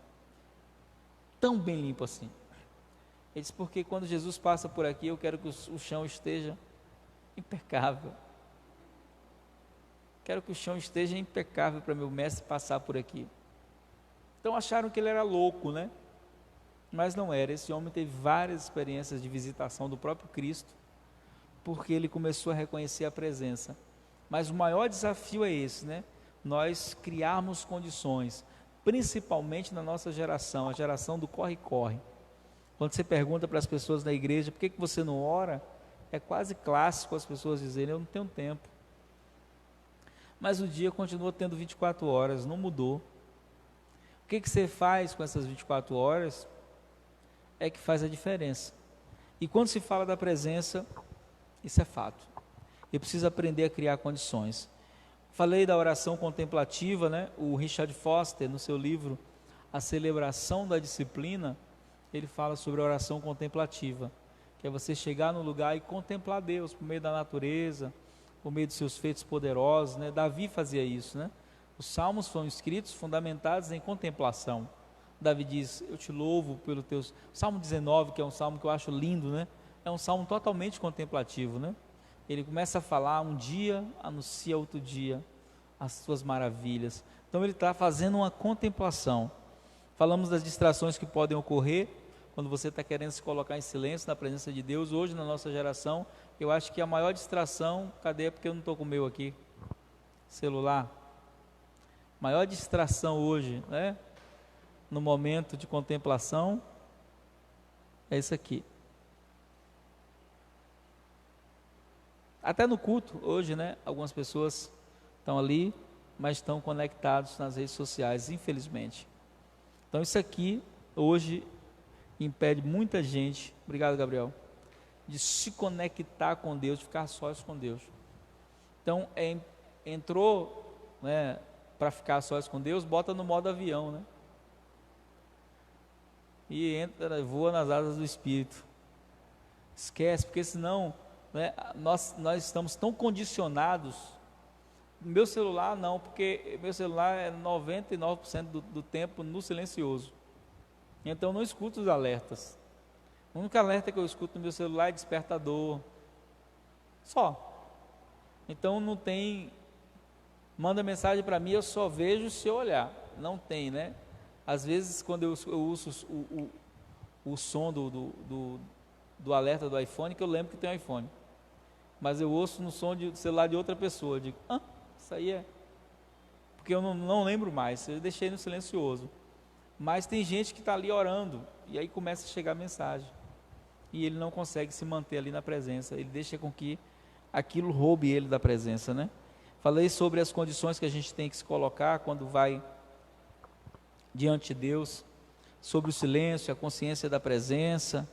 tão bem limpo assim? Ele disse: porque quando Jesus passa por aqui, eu quero que o chão esteja impecável. Quero que o chão esteja impecável para meu mestre passar por aqui. Então acharam que ele era louco, né? Mas não era. Esse homem teve várias experiências de visitação do próprio Cristo, porque ele começou a reconhecer a presença. Mas o maior desafio é esse, né? Nós criarmos condições, principalmente na nossa geração, a geração do corre-corre. Quando você pergunta para as pessoas da igreja: por que você não ora? É quase clássico as pessoas dizerem: eu não tenho tempo. Mas o dia continua tendo 24 horas, não mudou. O que você faz com essas 24 horas é que faz a diferença. E quando se fala da presença, isso é fato. Eu preciso aprender a criar condições. Falei da oração contemplativa, né? O Richard Foster, no seu livro A Celebração da Disciplina, ele fala sobre a oração contemplativa, que é você chegar no lugar e contemplar Deus por meio da natureza, por meio dos seus feitos poderosos, né? Davi fazia isso, né? Os salmos foram escritos fundamentados em contemplação. Davi diz: eu te louvo pelo teu... Salmo 19, que é um salmo que eu acho lindo, né? É um salmo totalmente contemplativo, né? Ele começa a falar: um dia anuncia outro dia as suas maravilhas. Então ele está fazendo uma contemplação. Falamos das distrações que podem ocorrer quando você está querendo se colocar em silêncio na presença de Deus. Hoje, na nossa geração, eu acho que a maior distração, cadê? Porque eu não estou com o meu aqui, celular. Maior distração hoje, né? No momento de contemplação, é isso aqui. Até no culto, hoje, né? Algumas pessoas estão ali, mas estão conectados nas redes sociais, infelizmente. Então isso aqui, hoje, impede muita gente, obrigado Gabriel, de se conectar com Deus, de ficar sós com Deus. Então, entrou, né, para ficar sós com Deus, bota no modo avião, né? E entra, voa nas asas do Espírito. Esquece, porque senão, né, nós estamos tão condicionados. Meu celular não, porque meu celular é 99% do tempo no silencioso. Então não escuto os alertas. O único alerta que eu escuto no meu celular é despertador. Só. Então não tem... Manda mensagem para mim, eu só vejo se eu olhar. Não tem, né? Às vezes quando eu uso o som do alerta do iPhone, que eu lembro que tem um iPhone. Mas eu ouço no som do celular de outra pessoa. Eu digo: isso aí é... Porque eu não lembro mais, eu deixei no silencioso. Mas tem gente que está ali orando, e aí começa a chegar a mensagem. E ele não consegue se manter ali na presença, ele deixa com que aquilo roube ele da presença, né? Falei sobre as condições que a gente tem que se colocar quando vai diante de Deus, sobre o silêncio, a consciência da presença.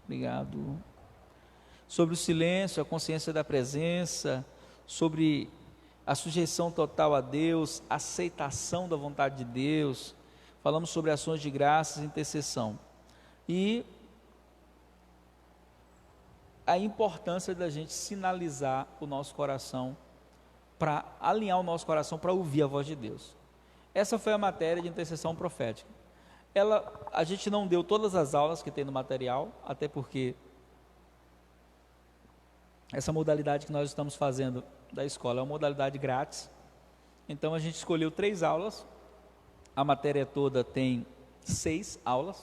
Obrigado. Sobre o silêncio, a consciência da presença, sobre a sujeição total a Deus, a aceitação da vontade de Deus. Falamos sobre ações de graças e intercessão. E a importância da gente sinalizar o nosso coração, para alinhar o nosso coração para ouvir a voz de Deus. Essa foi a matéria de intercessão profética. A gente não deu todas as aulas que tem no material, até porque essa modalidade que nós estamos fazendo da escola é uma modalidade grátis. Então a gente escolheu 3 aulas, a matéria toda tem 6 aulas,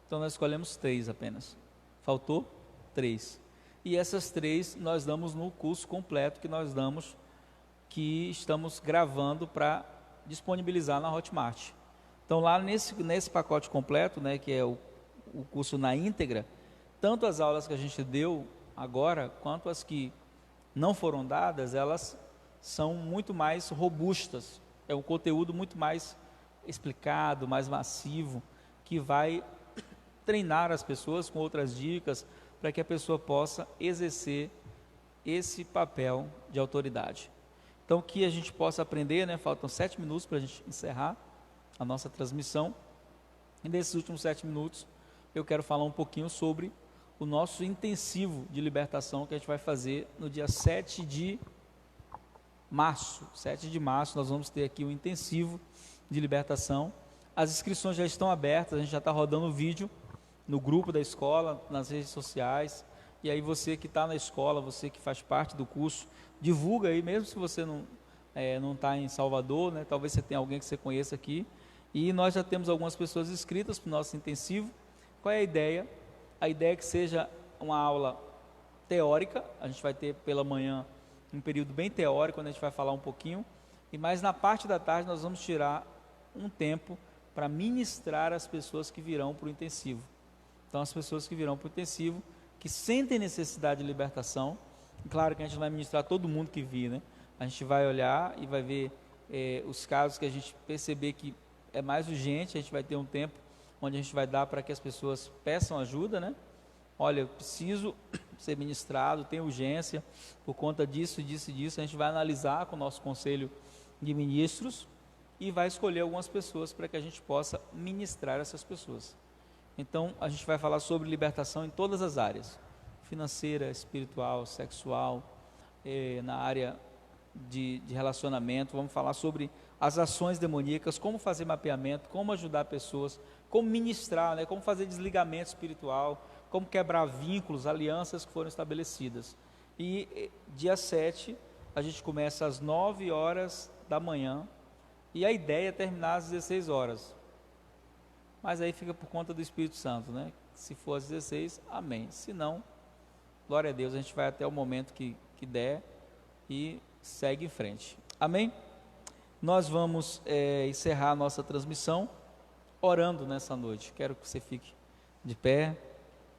então nós escolhemos 3 apenas, faltou 3, e essas 3 nós damos no curso completo que nós damos, que estamos gravando para disponibilizar na Hotmart. Então lá nesse pacote completo, né, que é o curso na íntegra, tanto as aulas que a gente deu agora, quanto as que não foram dadas, elas são muito mais robustas, é um conteúdo muito mais explicado, mais massivo, que vai treinar as pessoas com outras dicas, para que a pessoa possa exercer esse papel de autoridade. Então que a gente possa aprender, né? Faltam 7 minutos para a gente encerrar a nossa transmissão, e nesses últimos 7 minutos eu quero falar um pouquinho sobre o nosso intensivo de libertação que a gente vai fazer no dia 7 de março. 7 de março nós vamos ter aqui o intensivo de libertação. As inscrições já estão abertas, a gente já está rodando o vídeo no grupo da escola, nas redes sociais, e aí você que está na escola, você que faz parte do curso, divulga aí, mesmo se você não está em Salvador, né? Talvez você tenha alguém que você conheça aqui, e nós já temos algumas pessoas inscritas para o nosso intensivo. Qual é a ideia? A ideia é que seja uma aula teórica, a gente vai ter pela manhã um período bem teórico, onde a gente vai falar um pouquinho, e mais na parte da tarde nós vamos tirar um tempo para ministrar as pessoas que virão para o intensivo. Então, as pessoas que virão para o intensivo, que sentem necessidade de libertação, claro que a gente não vai ministrar todo mundo que vir, né? A gente vai olhar e vai ver os casos que a gente perceber que é mais urgente, a gente vai ter um tempo onde a gente vai dar para que as pessoas peçam ajuda, né? Olha, eu preciso ser ministrado, tem urgência, por conta disso, disso e disso. A gente vai analisar com o nosso conselho de ministros e vai escolher algumas pessoas para que a gente possa ministrar essas pessoas. Então, a gente vai falar sobre libertação em todas as áreas, financeira, espiritual, sexual, na área de relacionamento. Vamos falar sobre as ações demoníacas, como fazer mapeamento, como ajudar pessoas, como ministrar, né? Como fazer desligamento espiritual, como quebrar vínculos, alianças que foram estabelecidas. E dia 7, a gente começa às 9 horas da manhã, e a ideia é terminar às 16 horas. Mas aí fica por conta do Espírito Santo, né? Se for às 16, amém. Se não, glória a Deus, a gente vai até o momento que der e segue em frente. Amém? Nós vamos encerrar a nossa transmissão orando nessa noite. Quero que você fique de pé.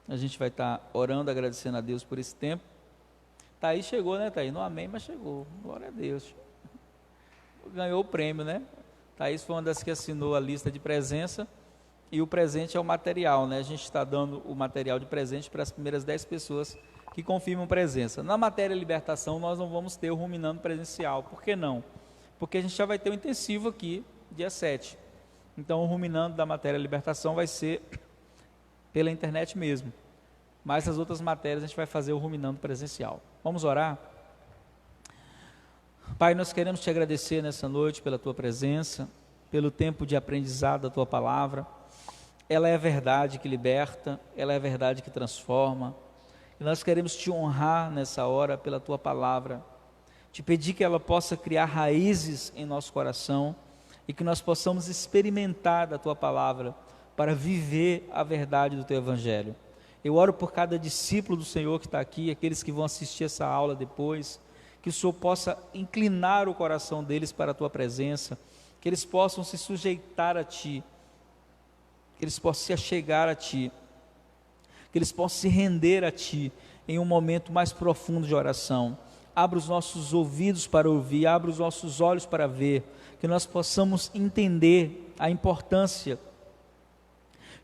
A gente vai estar orando, agradecendo a Deus por esse tempo. Thaís chegou, né, Thaís? Não amém, mas chegou. Glória a Deus. Ganhou o prêmio, né? Thaís foi uma das que assinou a lista de presença. E o presente é o material, né? A gente está dando o material de presente para as primeiras 10 pessoas que confirmam presença. Na matéria libertação, nós não vamos ter o ruminando presencial. Por que não? Porque a gente já vai ter o intensivo aqui, dia 7. Então, o ruminando da matéria libertação vai ser pela internet mesmo. Mas as outras matérias a gente vai fazer o ruminando presencial. Vamos orar? Pai, nós queremos te agradecer nessa noite pela tua presença, pelo tempo de aprendizado da tua palavra. Ela é a verdade que liberta, ela é a verdade que transforma. E nós queremos te honrar nessa hora pela tua palavra, te pedir que ela possa criar raízes em nosso coração e que nós possamos experimentar da tua palavra para viver a verdade do teu evangelho. Eu oro por cada discípulo do Senhor que está aqui, aqueles que vão assistir essa aula depois, que o Senhor possa inclinar o coração deles para a tua presença, que eles possam se sujeitar a ti, que eles possam se achegar a ti, que eles possam se render a ti em um momento mais profundo de oração. Abra os nossos ouvidos para ouvir, abra os nossos olhos para ver, que nós possamos entender a importância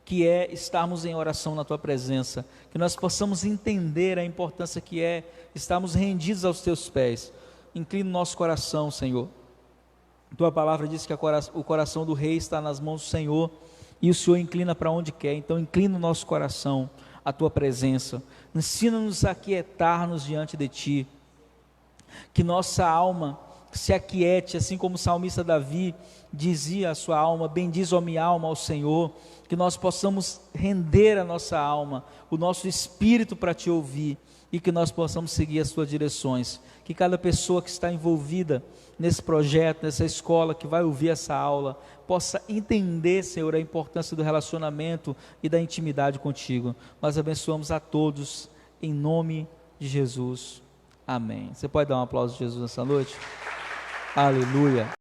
que é estarmos em oração na tua presença, que nós possamos entender a importância que é estarmos rendidos aos teus pés. Inclina o nosso coração, Senhor. Tua palavra diz que o coração do rei está nas mãos do Senhor, e o Senhor inclina para onde quer. Então inclina o nosso coração à tua presença, ensina-nos a aquietar-nos diante de ti, que nossa alma se aquiete, assim como o salmista Davi dizia a sua alma: bendiz, ó minha alma, ao Senhor. Que nós possamos render a nossa alma, o nosso espírito para te ouvir, e que nós possamos seguir as tuas direções. Que cada pessoa que está envolvida nesse projeto, nessa escola, que vai ouvir essa aula, possa entender, Senhor, a importância do relacionamento e da intimidade contigo. Nós abençoamos a todos, em nome de Jesus. Amém. Você pode dar um aplauso a Jesus nessa noite? Aleluia.